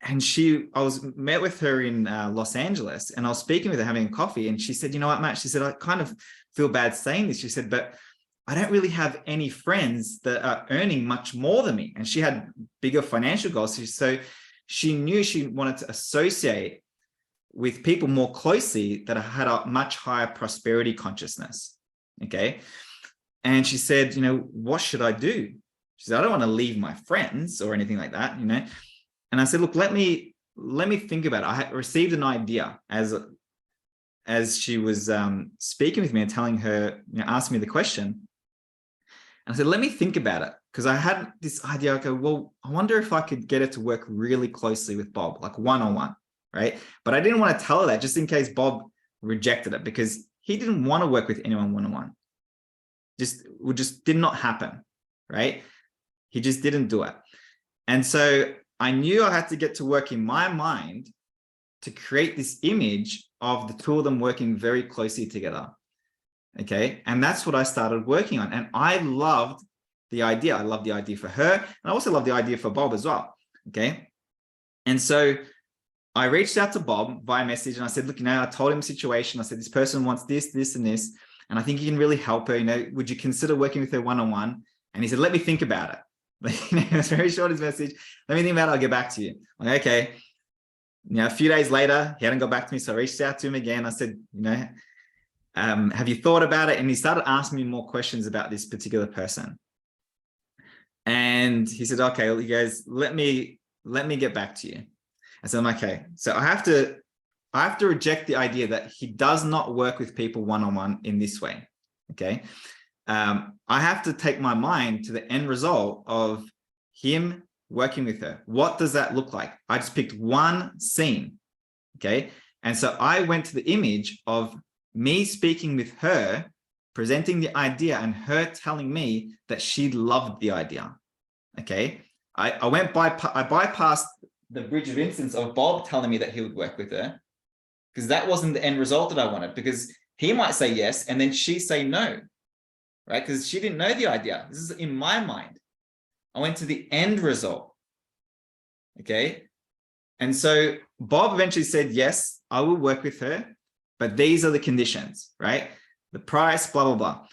I was met with her in Los Angeles, and I was speaking with her, having a coffee, and she said, you know what, Matt, she said, I kind of feel bad saying this. She said, but I don't really have any friends that are earning much more than me. And she had bigger financial goals. So she knew she wanted to associate with people more closely that had a much higher prosperity consciousness. Okay. And she said, what should I do? She said, I don't want to leave my friends or anything like that, And I said, look, let me think about it. I had received an idea as she was speaking with me and telling her, asking me the question. And I said, let me think about it. Because I had this idea, okay, well, I wonder if I could get her to work really closely with Bob, like one-on-one, right? But I didn't want to tell her that just in case Bob rejected it, because he didn't want to work with anyone one-on-one. It just did not happen, right? He just didn't do it. And so I knew I had to get to work in my mind to create this image of the two of them working very closely together. Okay. And that's what I started working on. And I loved the idea. I loved the idea for her. And I also loved the idea for Bob as well. Okay. And so I reached out to Bob via message, and I said, look, I told him the situation. I said, this person wants this, this, and this, and I think you can really help her. Would you consider working with her one-on-one? And he said, let me think about it. It was very short, his message. Let me think about it. I'll get back to you. I'm like, okay. A few days later, he hadn't got back to me. So I reached out to him again. I said, have you thought about it? And he started asking me more questions about this particular person. And he said, okay, well, you guys, let me get back to you. I said, okay. So I have to reject the idea that he does not work with people one-on-one in this way. Okay. I have to take my mind to the end result of him working with her. What does that look like? I just picked one scene. Okay. And so I went to the image of me speaking with her, presenting the idea, and her telling me that she loved the idea. Okay. I bypassed the bridge of instance of Bob telling me that he would work with her, because that wasn't the end result that I wanted, because he might say yes and then she say no, right? Because she didn't know the idea. This is in my mind. I went to the end result. Okay. And so Bob eventually said, yes, I will work with her, but these are the conditions, right? The price, blah, blah, blah.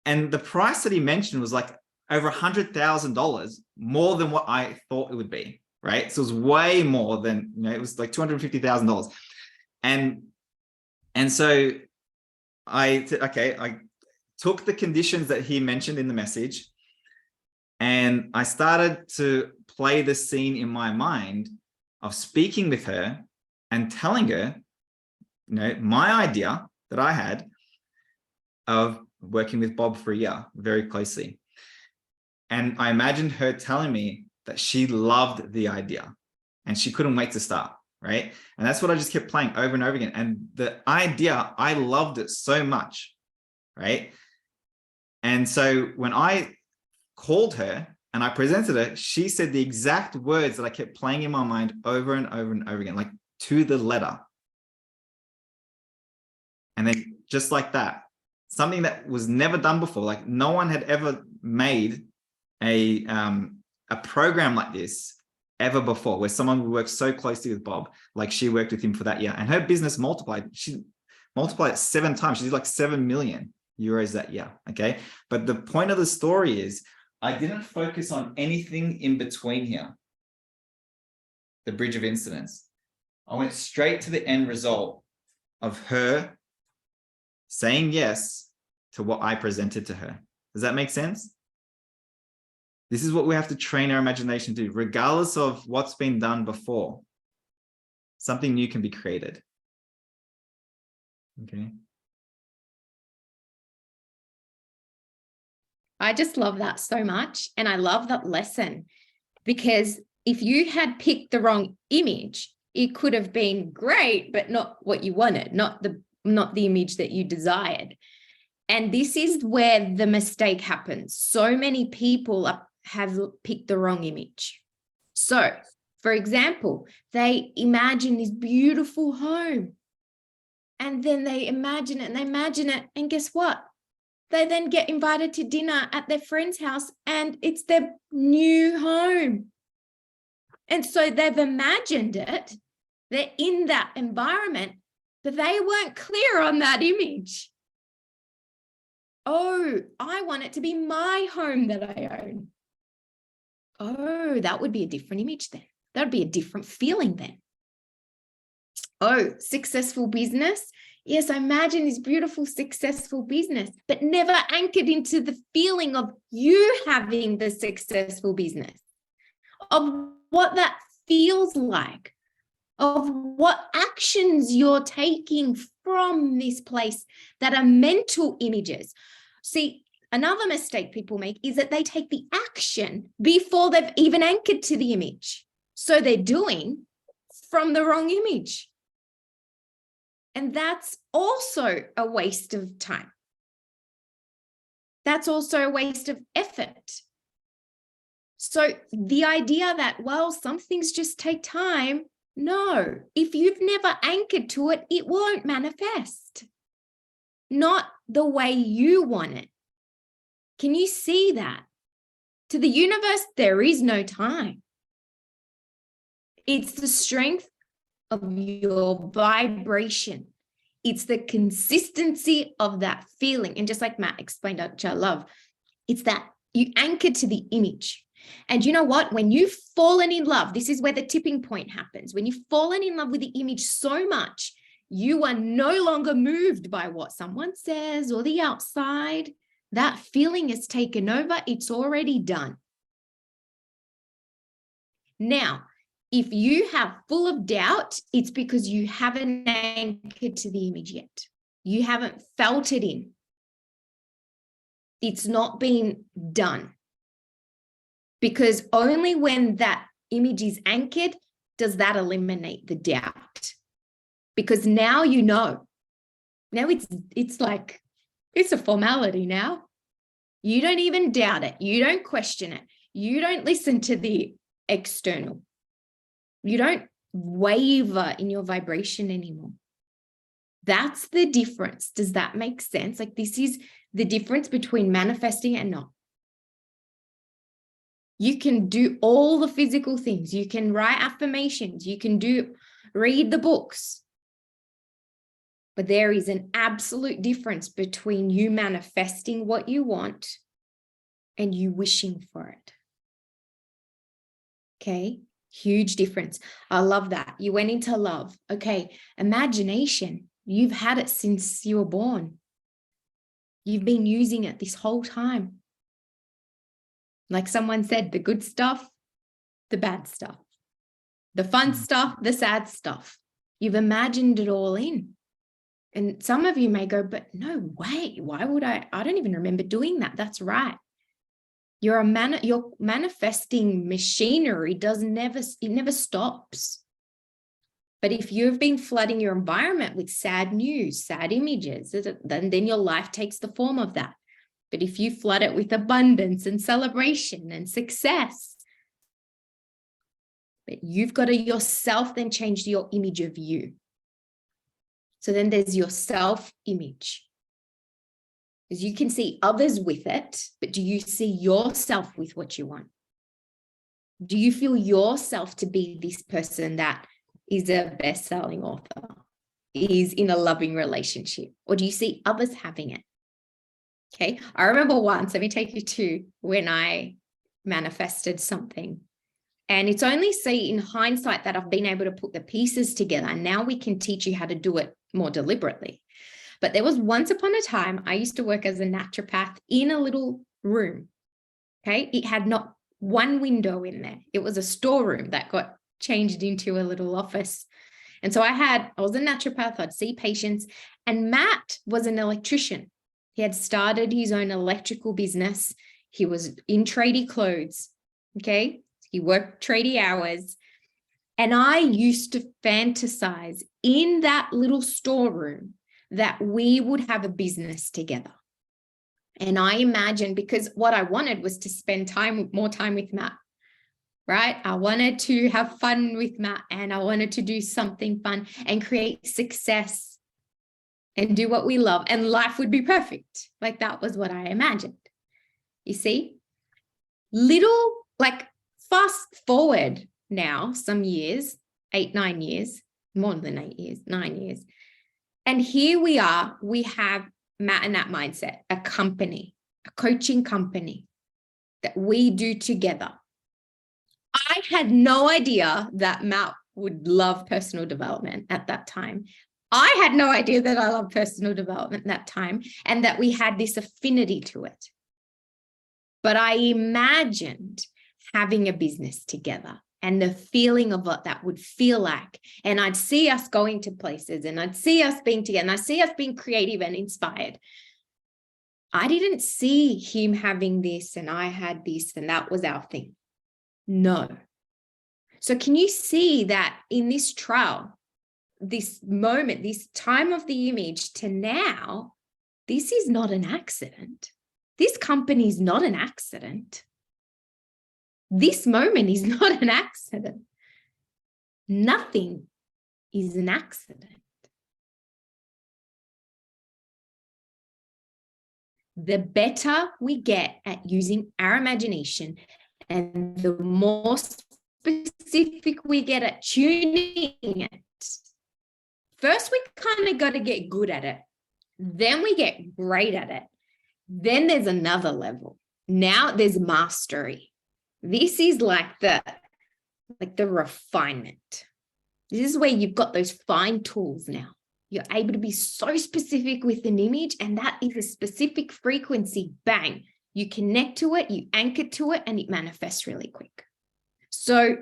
And the price that he mentioned was like over $100,000 more than what I thought it would be, right? So it was way more than, it was like $250,000. And so I took the conditions that he mentioned in the message, and I started to play the scene in my mind of speaking with her and telling her, my idea that I had of working with Bob for a year very closely. And I imagined her telling me that she loved the idea and she couldn't wait to start, right? And that's what I just kept playing over and over again. And the idea, I loved it so much, right? And so when I called her and I presented her, she said the exact words that I kept playing in my mind over and over and over again, like to the letter. And then just like that, something that was never done before, like no one had ever made a program like this ever before, where someone would work so closely with Bob, like she worked with him for that year. And her business multiplied. She multiplied it 7 times. She did like 7 million euros that year. Okay. But the point of the story is I didn't focus on anything in between here. The bridge of incidents. I went straight to the end result of her saying yes to what I presented to her. Does that make sense? This is what we have to train our imagination to do, regardless of what's been done before. Something new can be created. Okay. I just love that so much. And I love that lesson, because if you had picked the wrong image, it could have been great, but not what you wanted, not the image that you desired. And this is where the mistake happens. So many people have picked the wrong image. So, for example, they imagine this beautiful home, and then they imagine it, and guess what? They then get invited to dinner at their friend's house, and it's their new home. And so they've imagined it, they're in that environment, but they weren't clear on that image. Oh, I want it to be my home that I own. Oh, that would be a different image then. That would be a different feeling then. Oh, successful business. Yes, I imagine this beautiful, successful business, but never anchored into the feeling of you having the successful business, of what that feels like, of what actions you're taking from this place that are mental images. See, another mistake people make is that they take the action before they've even anchored to the image. So they're doing from the wrong image. And that's also a waste of time. That's also a waste of effort. So the idea that, well, some things just take time. No, if you've never anchored to it, it won't manifest. Not the way you want it. Can you see that? To the universe, there is no time. It's the strength of your vibration. It's the consistency of that feeling. And just like Matt explained, which I love, it's that you anchor to the image. And you know what? When you've fallen in love, this is where the tipping point happens. When you've fallen in love with the image so much, you are no longer moved by what someone says or the outside. That feeling is taken over. It's already done. Now, if you have full of doubt, it's because you haven't anchored to the image yet. You haven't felt it in. It's not been done. Because only when that image is anchored does that eliminate the doubt. Because now you know. Now it's like, it's a formality now. You don't even doubt it. You don't question it. You don't listen to the external. You don't waver in your vibration anymore. That's the difference. Does that make sense? Like, this is the difference between manifesting and not. You can do all the physical things. You can write affirmations. You can read the books. But there is an absolute difference between you manifesting what you want and you wishing for it. Okay? Huge difference. I love that. You went into love. Okay. Imagination. You've had it since you were born. You've been using it this whole time. Like someone said, the good stuff, the bad stuff, the fun stuff, the sad stuff. You've imagined it all in. And some of you may go, but no way. Why would I don't even remember doing that. That's right. Your manifesting machinery never stops. But if you've been flooding your environment with sad news, sad images, then your life takes the form of that. But if you flood it with abundance and celebration and success, but you've got to yourself then change your image of you. So then there's your self-image. Because you can see others with it, but do you see yourself with what you want? Do you feel yourself to be this person that is a best-selling author, is in a loving relationship? Or do you see others having it? Okay, I remember once, let me take you to when I manifested something. And it's only in hindsight that I've been able to put the pieces together. And now we can teach you how to do it more deliberately. But there was once upon a time, I used to work as a naturopath in a little room. Okay, it had not one window in there. It was a storeroom that got changed into a little office. And so I was a naturopath, I'd see patients, and Matt was an electrician. He had started his own electrical business. He was in tradie clothes. Okay. He worked tradie hours. And I used to fantasize in that little storeroom that we would have a business together. And I imagined, because what I wanted was to spend more time with Matt, right? I wanted to have fun with Matt, and I wanted to do something fun and create success and do what we love, and life would be perfect. Like, that was what I imagined. You see, fast forward now some years, 9 years, more than 8 years, 9 years. And here we are, we have Matt and That Mindset, a company, a coaching company that we do together. I had no idea that Matt would love personal development at that time. I had no idea that I loved personal development at that time, and that we had this affinity to it. But I imagined having a business together and the feeling of what that would feel like. And I'd see us going to places, and I'd see us being together, and I'd see us being creative and inspired. I didn't see him having this and I had this and that was our thing. No. So can you see that in this trial, this moment, this time of the image to now, this is not an accident. This company is not an accident. This moment is not an accident. Nothing is an accident. The better we get at using our imagination, and the more specific we get at tuning it, first we kind of got to get good at it. Then we get great at it. Then there's another level. Now there's mastery. This is like the refinement. This is where you've got those fine tools now. You're able to be so specific with an image, and that is a specific frequency. Bang. You connect to it, you anchor to it, and it manifests really quick. So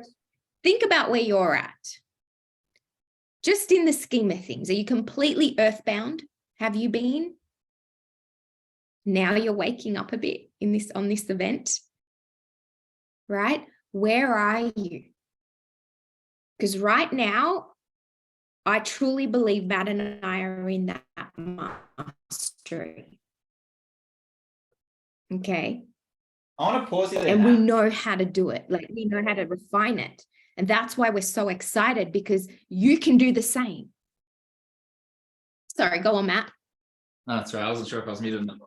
think about where you're at. Just in the scheme of things, are you completely earthbound? Have you been? Now you're waking up a bit on this event, right? Where are you? Because right now, I truly believe Matt and I are in that mastery. Okay. I want to pause you there. And we know how to do it. Like, we know how to refine it. And that's why we're so excited, because you can do the same. Sorry, go on, Matt. No, that's right. I wasn't sure if I was muted or not.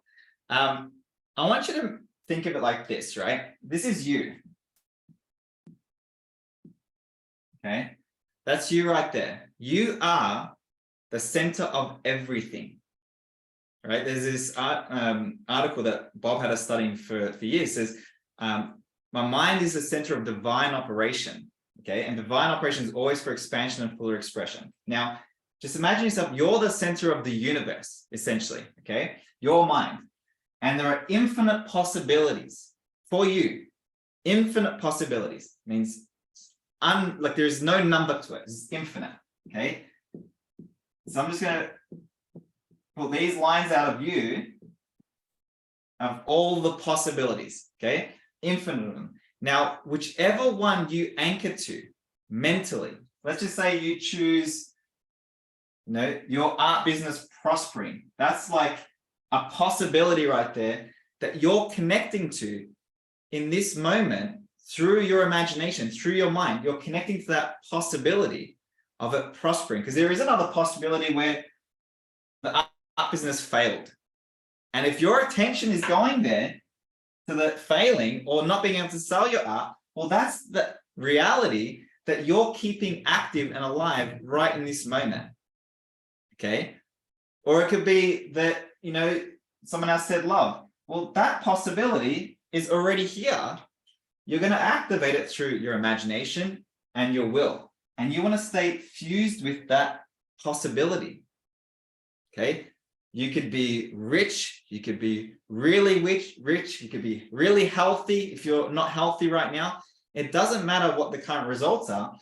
I want you to think of it like this, right? This is you. Okay. That's you right there. You are the center of everything, right? There's this article that Bob had us studying for years. It says, my mind is the center of divine operation, okay? And divine operation is always for expansion and fuller expression. Now, just imagine yourself, you're the center of the universe, essentially, okay? Your mind. And there are infinite possibilities for you. Infinite possibilities means like there's no number to it. It's infinite, okay? So I'm just going to pull these lines out of you of all the possibilities, okay? Infinite of them. Now, whichever one you anchor to mentally, let's just say you choose, your art business prospering. That's like a possibility right there that you're connecting to in this moment. Through your imagination, through your mind, you're connecting to that possibility of it prospering. Because there is another possibility where the art business failed. And if your attention is going there to the failing or not being able to sell your art, well, that's the reality that you're keeping active and alive right in this moment. Okay. Or it could be that, someone else said love. Well, that possibility is already here. You're going to activate it through your imagination and your will. And you want to stay fused with that possibility. Okay. You could be rich. You could be really rich. You could be really healthy. If you're not healthy right now, it doesn't matter what the current results are.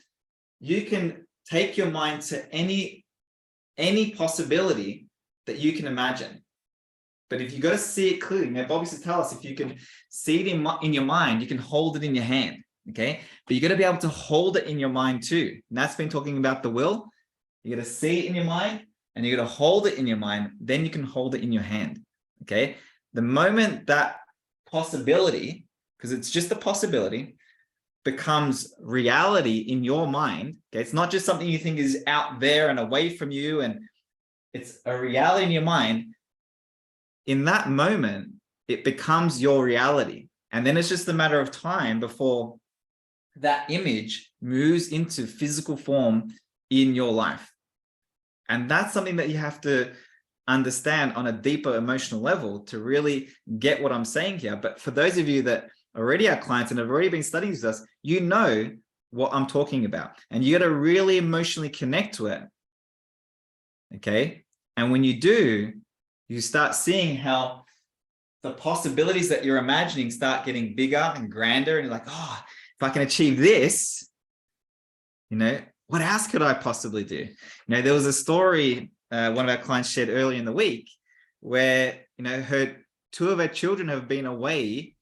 You can take your mind to any possibility that you can imagine. But if you got to see it clearly, Bob used to tell us, if you can see it in your mind, you can hold it in your hand. Okay. But you got to be able to hold it in your mind too. And that's been talking about the will. You got to see it in your mind and you got to hold it in your mind. Then you can hold it in your hand. Okay. The moment that possibility, because it's just a possibility, becomes reality in your mind. Okay. It's not just something you think is out there and away from you, and it's a reality in your mind. In that moment, it becomes your reality. And then it's just a matter of time before that image moves into physical form in your life. And that's something that you have to understand on a deeper emotional level to really get what I'm saying here. But for those of you that already are clients and have already been studying with us, you know what I'm talking about. And you got to really emotionally connect to it. Okay. And when you do, you start seeing how the possibilities that you're imagining start getting bigger and grander. And you're like, oh, if I can achieve this, what else could I possibly do? There was a story one of our clients shared earlier in the week where, two of her children have been away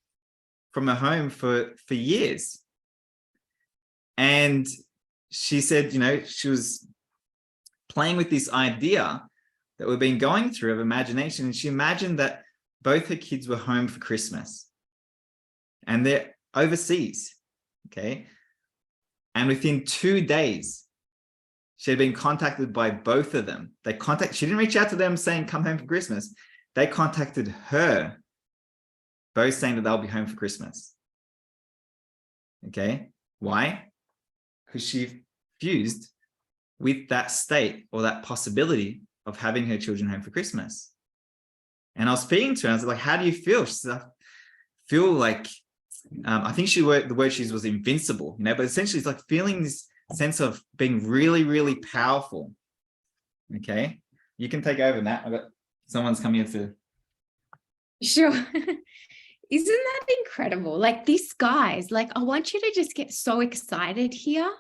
from her home for years. And she said, she was playing with this idea that we've been going through of imagination. And she imagined that both her kids were home for Christmas and they're overseas. Okay. And within 2 days, she had been contacted by both of them. She didn't reach out to them saying, come home for Christmas. They contacted her, both saying that they'll be home for Christmas. Okay. Why? Because she fused with that state or that possibility of having her children home for Christmas. And I was speaking to her, I was like, how do you feel? She said, I feel like, I think the word she used was invincible, but essentially it's like feeling this sense of being really, really powerful. Okay. You can take over, Nat. Someone's coming in to. Sure. Isn't that incredible? Like this, guys, I want you to just get so excited here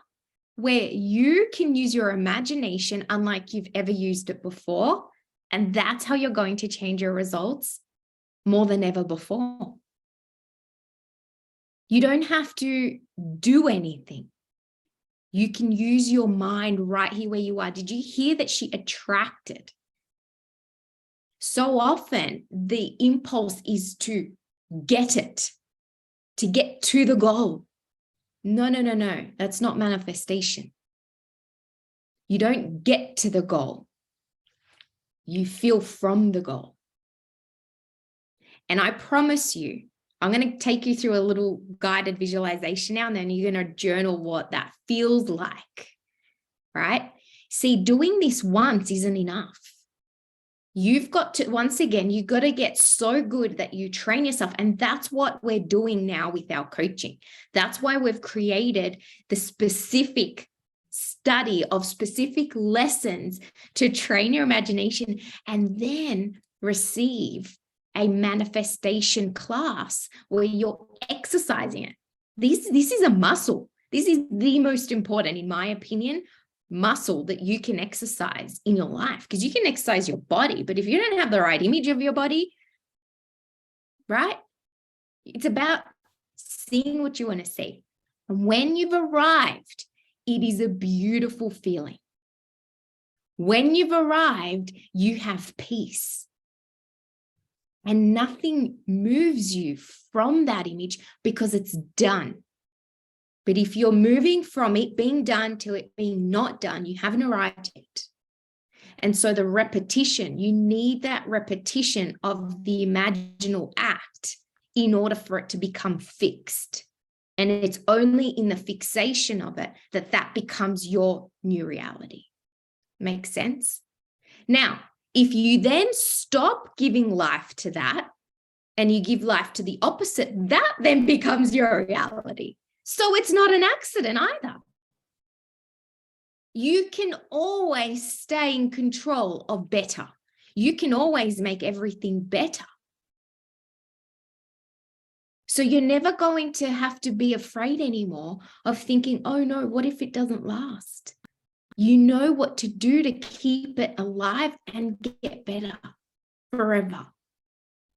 where you can use your imagination unlike you've ever used it before. And that's how you're going to change your results more than ever before. You don't have to do anything. You can use your mind right here where you are. Did you hear that she attracted? So often the impulse is to get it, to get to the goal. No. That's not manifestation. You don't get to the goal. You feel from the goal. And I promise you, I'm going to take you through a little guided visualization now, and then you're going to journal what that feels like, right? See, doing this once isn't enough. You've got to, once again, you've got to get so good that you train yourself. And that's what we're doing now with our coaching. That's why we've created the specific study of specific lessons to train your imagination and then receive a manifestation class where you're exercising it. This is a muscle. This is the most important, in my opinion, muscle that you can exercise in your life, because you can exercise your body, but if you don't have the right image of your body, right? It's about seeing what you want to see. And when you've arrived, it is a beautiful feeling. When you've arrived, you have peace. And nothing moves you from that image because it's done. But if you're moving from it being done to it being not done, you haven't arrived yet. And so the repetition, you need that repetition of the imaginal act in order for it to become fixed. And it's only in the fixation of it that becomes your new reality. Makes sense? Now, if you then stop giving life to that and you give life to the opposite, that then becomes your reality. So it's not an accident either. You can always stay in control of better. You can always make everything better. So you're never going to have to be afraid anymore of thinking, oh no, what if it doesn't last? You know what to do to keep it alive and get better forever.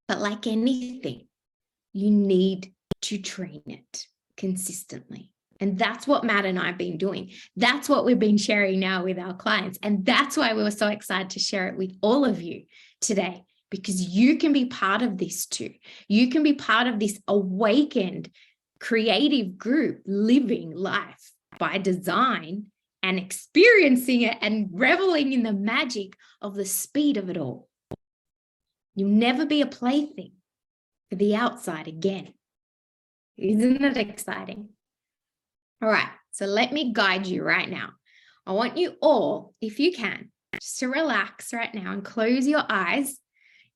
But like anything, you need to train it. consistently. And that's what Matt and I have been doing. That's what we've been sharing now with our clients. And that's why we were so excited to share it with all of you today, because you can be part of this too. You can be part of this awakened, creative group living life by design and experiencing it and reveling in the magic of the speed of it all. You'll never be a plaything for the outside again. Isn't it exciting? All right, so let me guide you right now. I want you all, if you can, just to relax right now and close your eyes.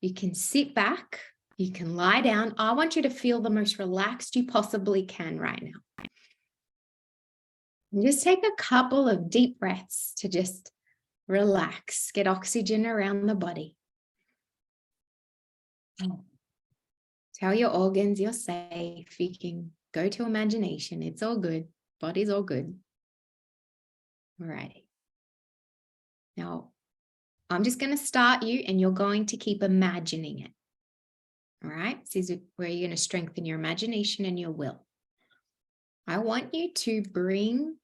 You can sit back, you can lie down. I want you to feel the most relaxed you possibly can right now. And just take a couple of deep breaths to just relax, get oxygen around the body. Tell your organs you're safe. You can go to imagination. It's all good. Body's all good. All righty. Now, I'm just going to start you and you're going to keep imagining it. All right. This is where you're going to strengthen your imagination and your will. I want you to bring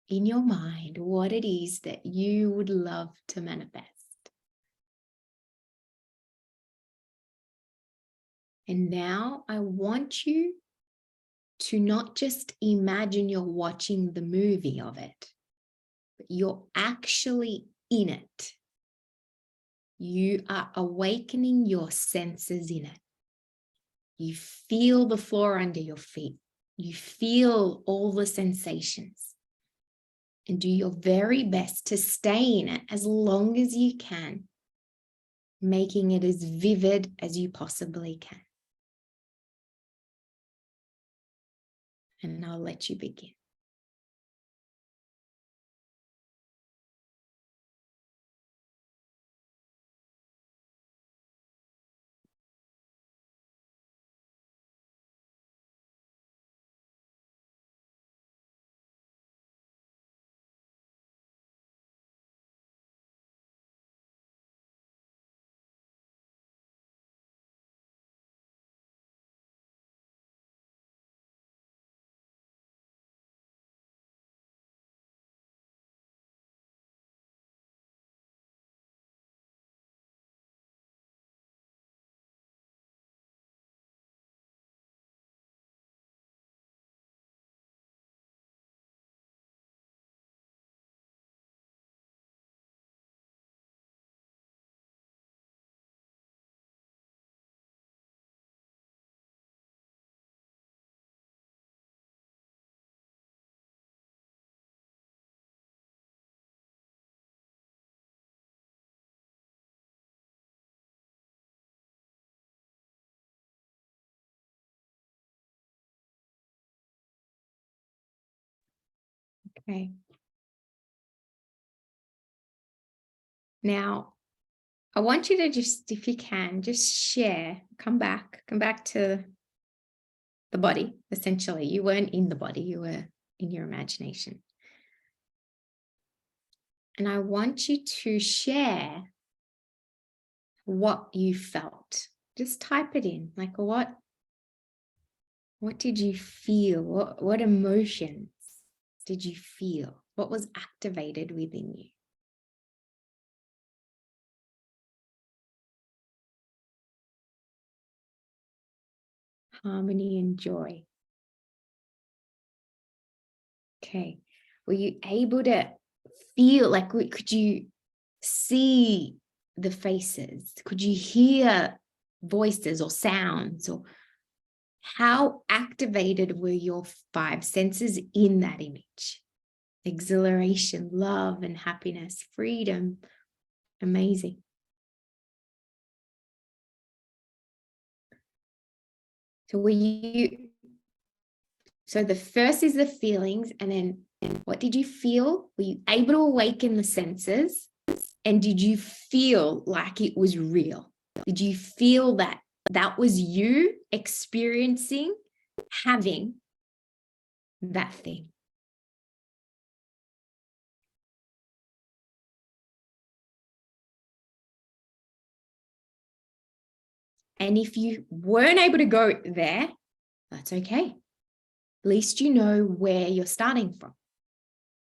in your mind what it is that you would love to manifest. And now I want you to not just imagine you're watching the movie of it, but you're actually in it. You are awakening your senses in it. You feel the floor under your feet. You feel all the sensations. And do your very best to stay in it as long as you can, making it as vivid as you possibly can. And I'll let you begin. Okay. Now, I want you to just, if you can, just share, come back to the body, essentially. You weren't in the body, you were in your imagination. And I want you to share what you felt. Just type it in, like what did you feel? What emotions did you feel? What was activated within you? Harmony and joy. Okay. Were you able to feel, like, could you see the faces? Could you hear voices or sounds? Or how activated were your five senses in that image? Exhilaration, love and happiness, freedom. Amazing. So the first is the feelings, and then what did you feel? Were you able to awaken the senses? And did you feel like it was real? Did you feel that was you experiencing, having that thing? And if you weren't able to go there, that's okay. At least you know where you're starting from.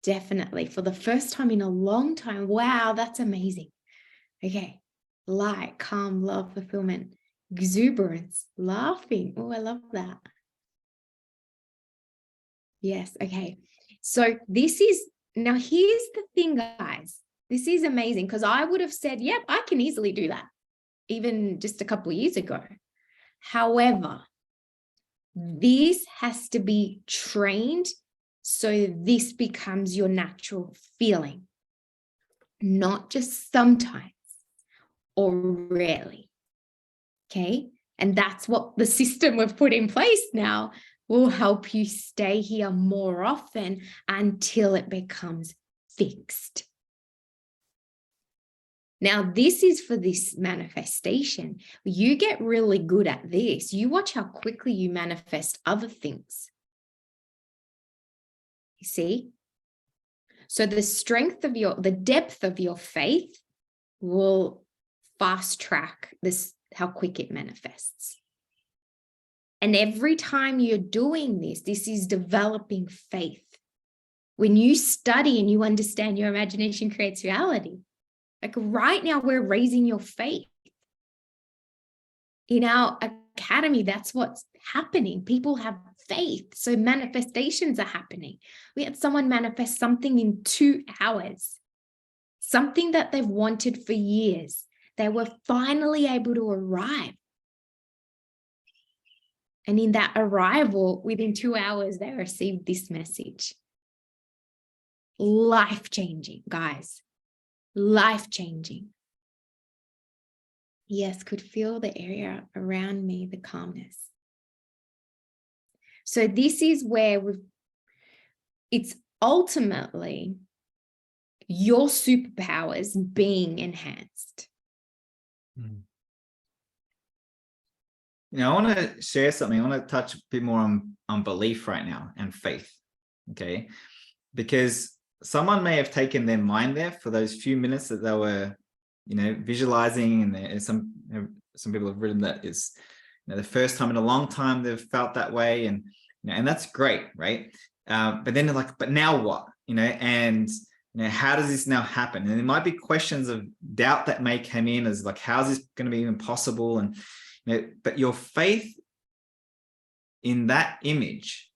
Definitely. For the first time in a long time. Wow, that's amazing. Okay. Light, calm, love, fulfillment, exuberance, laughing. Oh, I love that. Yes. Okay. So this is, now here's the thing, guys. This is amazing because I would have said, yep, I can easily do that, even just a couple of years ago. However, this has to be trained so this becomes your natural feeling, not just sometimes or rarely. Okay. And that's what the system we've put in place now will help you stay here more often until it becomes fixed. Now, this is for this manifestation. You get really good at this. You watch how quickly you manifest other things. You see? So the strength of the depth of your faith will fast track this, how quick it manifests. And every time you're doing this, this is developing faith. When you study and you understand your imagination creates reality, like right now, we're raising your faith. In our academy, that's what's happening. People have faith. So manifestations are happening. We had someone manifest something in 2 hours, something that they've wanted for years. They were finally able to arrive. And in that arrival, within 2 hours, they received this message. Life-changing, guys. Life-changing. Yes, could feel the area around me, the calmness. So this is where it's ultimately your superpowers being enhanced. You know, I want to share something. I want to touch a bit more on belief right now and faith. Okay. Because someone may have taken their mind there for those few minutes that they were, you know, visualizing, and some people have written that is, you know, the first time in a long time they've felt that way, and you know, and that's great, right? But then they're like, but now what? You know, and you know, how does this now happen? And there might be questions of doubt that may come in as like, how is this going to be even possible? And you know, but your faith in that image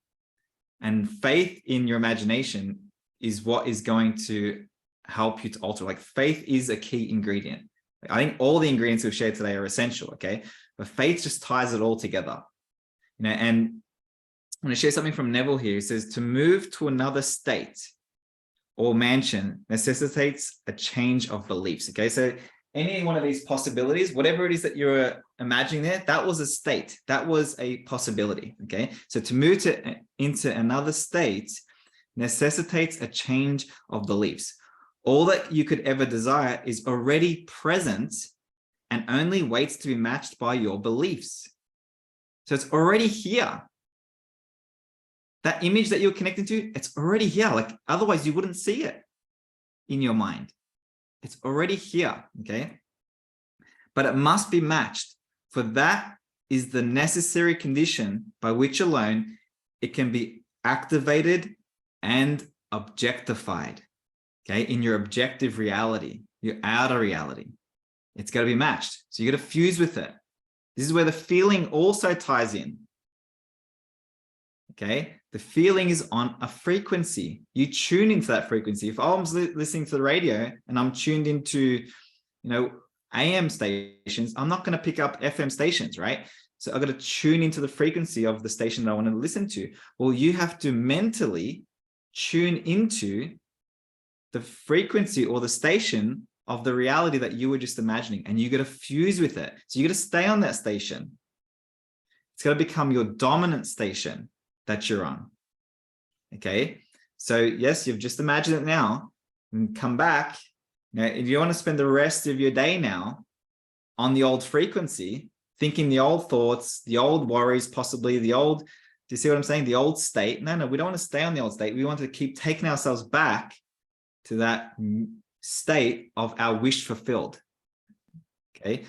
and faith in your imagination is what is going to help you to alter. Like faith is a key ingredient. I think all the ingredients we've shared today are essential, okay? But faith just ties it all together. You know, and I'm going to share something from Neville here. He says, to move to another state or mansion necessitates a change of beliefs, okay? So any one of these possibilities, whatever it is that you're imagining there, that was a state. That was a possibility, okay? So to move into another state necessitates a change of beliefs. All that you could ever desire is already present and only waits to be matched by your beliefs. So it's already here. That image that you're connecting to, it's already here. Like otherwise you wouldn't see it in your mind. It's already here, okay? But it must be matched. For that is the necessary condition by which alone it can be activated and objectified, okay? In your objective reality, your outer reality. It's got to be matched. So you got to fuse with it. This is where the feeling also ties in. Okay, the feeling is on a frequency. You tune into that frequency. If I'm listening to the radio and I'm tuned into, you know, AM stations, I'm not going to pick up FM stations, right? So I've got to tune into the frequency of the station that I want to listen to. Well, you have to mentally tune into the frequency or the station of the reality that you were just imagining, and you got to fuse with it. So you got to stay on that station. It's got to become your dominant station that you're on. Okay. So yes, you've just imagined it now, and come back. Now, if you want to spend the rest of your day now on the old frequency, thinking the old thoughts, the old worries, possibly the old, do you see what I'm saying? The old state. No, we don't want to stay on the old state. We want to keep taking ourselves back to that state of our wish fulfilled. Okay.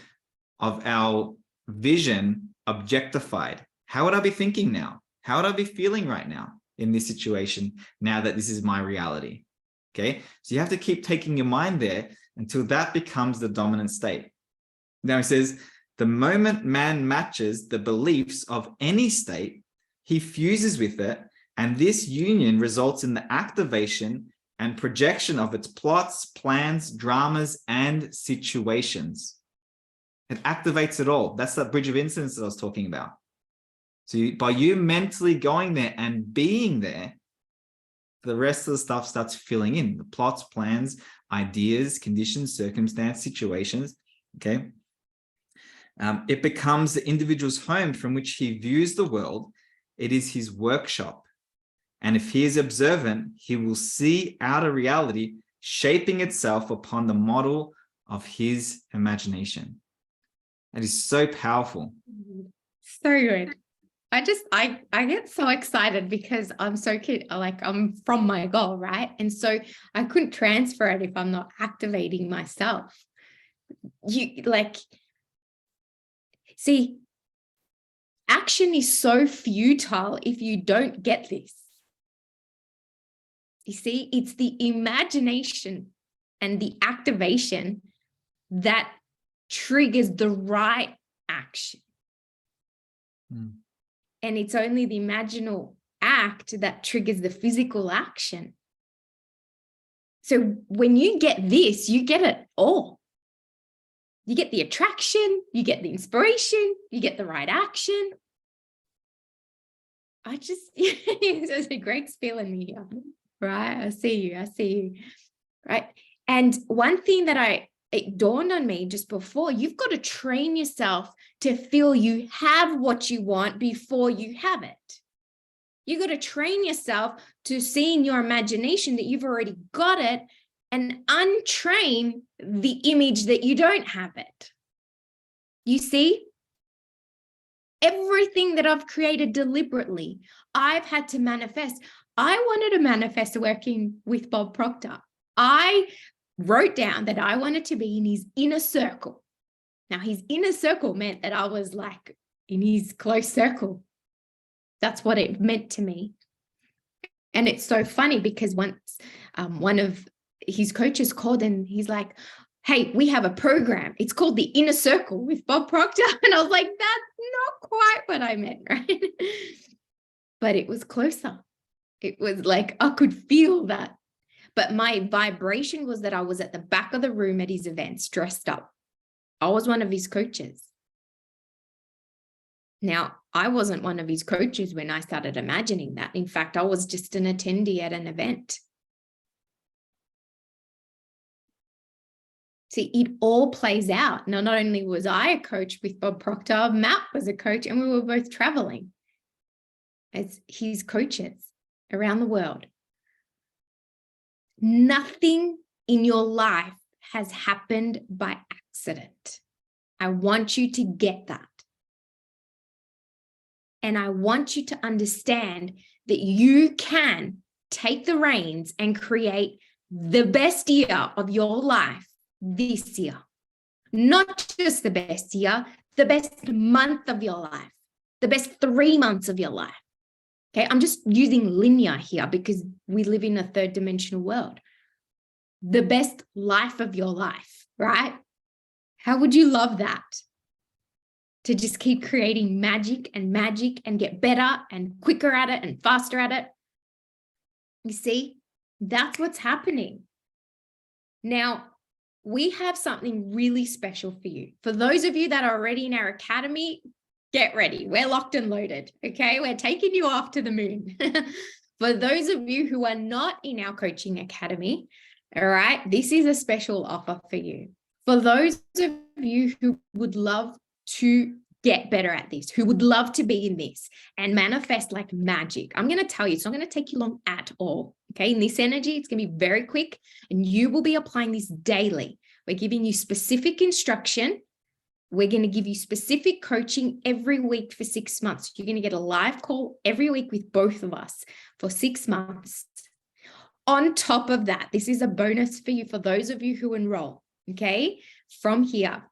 Of our vision objectified. How would I be thinking now? How would I be feeling right now in this situation now that this is my reality? Okay, so you have to keep taking your mind there until that becomes the dominant state. Now he says, the moment man matches the beliefs of any state, he fuses with it, and this union results in the activation and projection of its plots, plans, dramas, and situations. It activates it all. That's that bridge of incidents that I was talking about. So by you mentally going there and being there, the rest of the stuff starts filling in. The plots, plans, ideas, conditions, circumstance, situations, okay? It becomes the individual's home from which he views the world. It is his workshop. And if he is observant, he will see outer reality shaping itself upon the model of his imagination. That is so powerful. So good. I get so excited because I'm so like I'm from my goal, right? And so I couldn't transfer it if I'm not activating myself. See, action is so futile if you don't get this. You see, it's the imagination and the activation that triggers the right action. And it's only the imaginal act that triggers the physical action. So when you get this, you get it all. You get the attraction, you get the inspiration, you get the right action. It's a great feeling me here, right? I see you, right? And one thing that it dawned on me just before, you've got to train yourself to feel you have what you want before you have it. You got to train yourself to see in your imagination that you've already got it and untrain the image that you don't have it. You see, everything that I've created deliberately, I've had to manifest. I wanted to manifest working with Bob Proctor. I wrote down that I wanted to be in his inner circle. Now, his inner circle meant that I was like in his close circle. That's what it meant to me. And it's so funny because once one of his coaches called and he's like, hey, we have a program. It's called the Inner Circle with Bob Proctor. And I was like, that's not quite what I meant, right? But it was closer. It was like, I could feel that. But my vibration was that I was at the back of the room at his events, dressed up. I was one of his coaches. Now, I wasn't one of his coaches when I started imagining that. In fact, I was just an attendee at an event. See, it all plays out. Now, not only was I a coach with Bob Proctor, Matt was a coach, and we were both traveling as his coaches around the world. Nothing in your life has happened by accident. I want you to get that. And I want you to understand that you can take the reins and create the best year of your life this year. Not just the best year, the best month of your life, the best 3 months of your life. Okay, I'm just using linear here because we live in a third dimensional world. The best life of your life, right? How would you love that? To just keep creating magic and get better and quicker at it and faster at it. You see, that's what's happening. Now, we have something really special for you. For those of you that are already in our academy, get ready. We're locked and loaded, okay? We're taking you off to the moon. For those of you who are not in our coaching academy, all right, this is a special offer for you. For those of you who would love to get better at this, who would love to be in this and manifest like magic, I'm going to tell you, it's not going to take you long at all, okay? In this energy, it's going to be very quick and you will be applying this daily. We're giving you specific instruction. We're going to give you specific coaching every week for 6 months. You're going to get a live call every week with both of us for 6 months. On top of that, this is a bonus for you for those of you who enroll, okay? From here,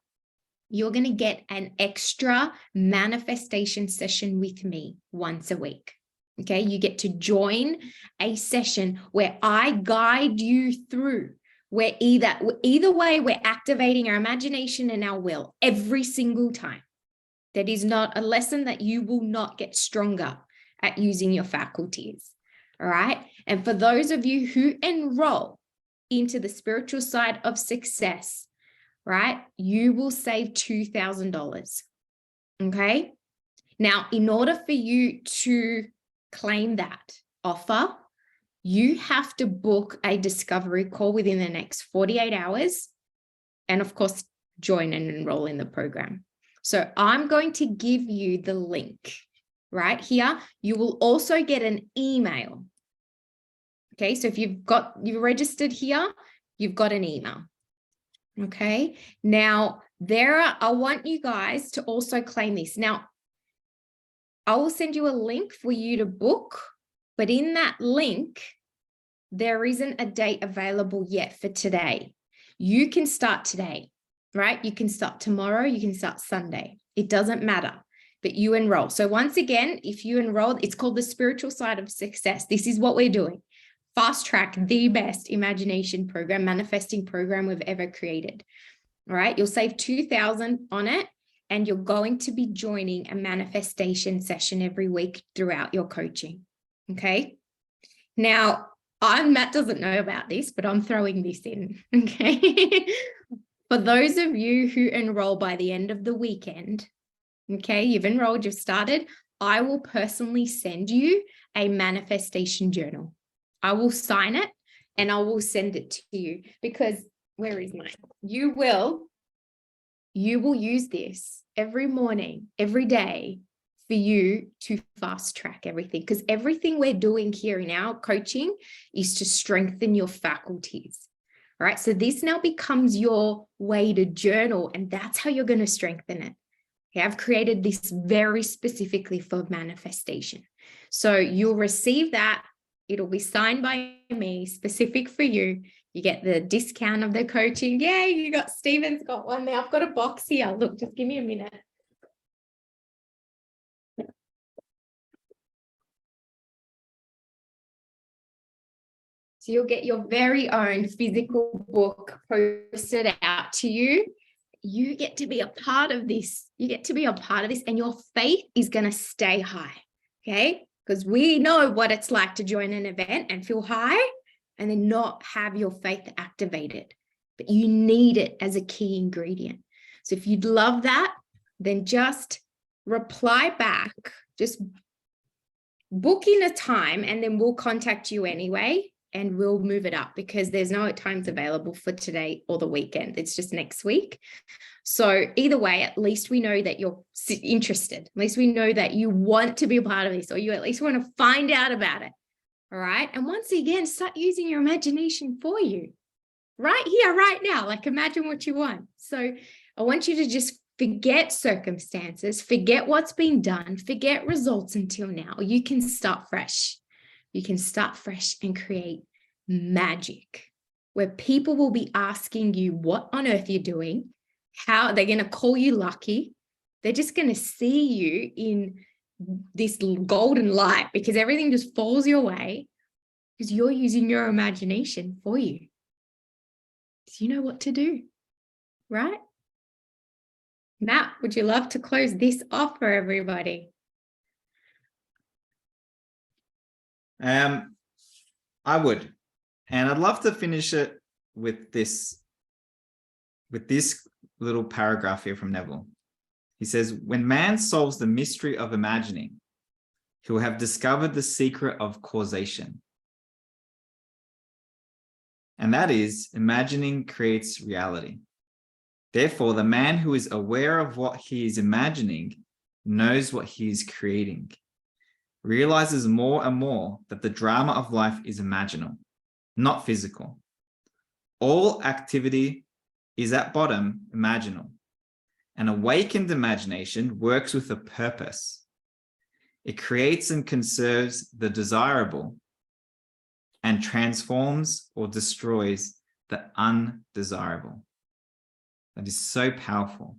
you're going to get an extra manifestation session with me once a week. Okay, you get to join a session where I guide you through, where either way, we're activating our imagination and our will every single time. That is not a lesson that you will not get stronger at using your faculties. All right. And for those of you who enroll into the spiritual side of success, right, you will save $2,000. Okay. Now, in order for you to claim that offer, you have to book a discovery call within the next 48 hours. And of course, join and enroll in the program. So I'm going to give you the link right here. You will also get an email. Okay, so if you've registered here, you've got an email. Okay, now I want you guys to also claim this. Now, I will send you a link for you to book, but in that link, there isn't a date available yet for today. You can start today, right? You can start tomorrow, you can start Sunday. It doesn't matter, but you enroll. So once again, if you enroll, it's called the spiritual side of success. This is what we're doing. Fast track, the best imagination program, manifesting program we've ever created. All right, you'll save $2,000 on it, and you're going to be joining a manifestation session every week throughout your coaching. Okay. Now, Matt doesn't know about this, but I'm throwing this in. Okay. For those of you who enroll by the end of the weekend, okay, you've enrolled, you've started, I will personally send you a manifestation journal. I will sign it and I will send it to you, because where is mine? You will use this every morning, every day for you to fast track everything, because everything we're doing here in our coaching is to strengthen your faculties. All right. So this now becomes your way to journal, and that's how you're going to strengthen it. Okay, I've created this very specifically for manifestation. So you'll receive that. It'll be signed by me, specific for you. You get the discount of the coaching. Yay, Steven's got one now. I've got a box here. Look, just give me a minute. So you'll get your very own physical book posted out to you. You get to be a part of this. You get to be a part of this, and your faith is going to stay high. Okay. Because we know what it's like to join an event and feel high and then not have your faith activated. But you need it as a key ingredient. So if you'd love that, then just reply back. Just book in a time, and then we'll contact you anyway, and we'll move it up, because there's no times available for today or the weekend. It's just next week. So either way, at least we know that you're interested. At least we know that you want to be a part of this, or you at least want to find out about it. All right. And once again, start using your imagination for you right here, right now. Like, imagine what you want. So I want you to just forget circumstances, forget what's been done, forget results until now. You can start fresh. You can start fresh and create magic, where people will be asking you what on earth you're doing, how they're going to call you lucky. They're just going to see you in this golden light, because everything just falls your way because you're using your imagination for you. So you know what to do, right? Matt, would you love to close this off for everybody? I would, and I'd love to finish it with this little paragraph here from Neville. He says, when man solves the mystery of imagining, he will have discovered the secret of causation. And that is, imagining creates reality. Therefore, the man who is aware of what he is imagining knows what he is creating, realizes more and more that the drama of life is imaginal, not physical. All activity is at bottom imaginal. An awakened imagination works with a purpose. It creates and conserves the desirable and transforms or destroys the undesirable. That is so powerful.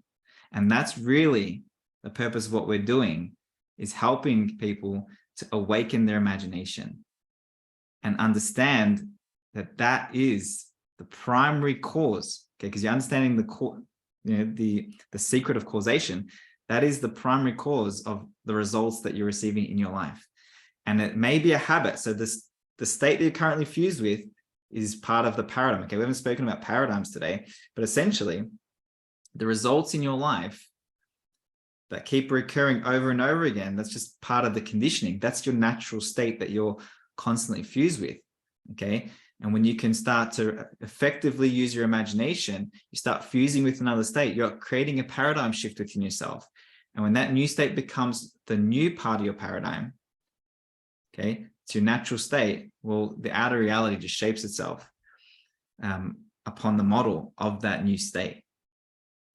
And that's really the purpose of what we're doing, is helping people to awaken their imagination and understand that that is the primary cause. Okay, because you're understanding the secret of causation. That is the primary cause of the results that you're receiving in your life. And it may be a habit. So the state that you're currently fused with is part of the paradigm. Okay, we haven't spoken about paradigms today, but essentially the results in your life that keep recurring over and over again, that's just part of the conditioning. That's your natural state that you're constantly fused with. Okay. And when you can start to effectively use your imagination, you start fusing with another state, you're creating a paradigm shift within yourself. And when that new state becomes the new part of your paradigm, okay, it's your natural state, well, the outer reality just shapes itself upon the model of that new state.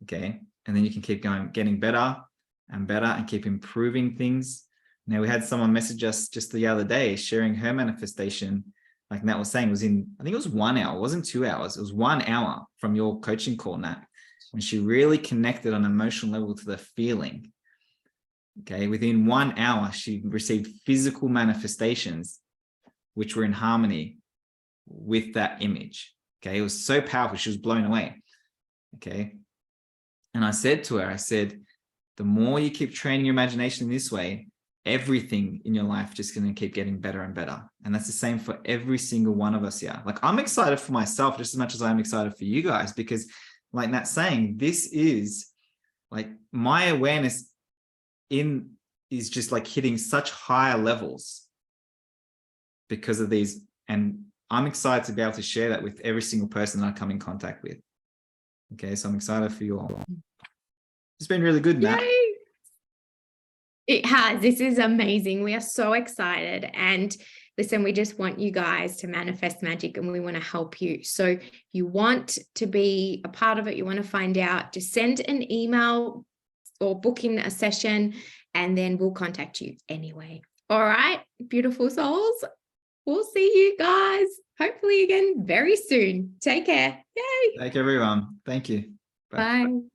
Okay. And then you can keep going, getting better and better and keep improving things. Now, we had someone message us just the other day sharing her manifestation, like Nat was saying, was in, I think it was 1 hour, it wasn't 2 hours, it was 1 hour from your coaching call, Nat, when she really connected on an emotional level to the feeling. Okay, within 1 hour, she received physical manifestations which were in harmony with that image. Okay, it was so powerful, she was blown away. Okay, and I said to her, I said, the more you keep training your imagination in this way, everything in your life just going to keep getting better and better. And that's the same for every single one of us here. Like, I'm excited for myself just as much as I'm excited for you guys, because like Nat's saying, this is like my awareness is just like hitting such higher levels because of these. And I'm excited to be able to share that with every single person that I come in contact with. Okay, so I'm excited for you all. It's been really good, Nat. Yay! It has. This is amazing. We are so excited. And listen, we just want you guys to manifest magic, and we want to help you. So you want to be a part of it, you want to find out, just send an email or book in a session, and then we'll contact you anyway. All right, beautiful souls. We'll see you guys hopefully again very soon. Take care. Yay. Thank everyone. Thank you. Bye.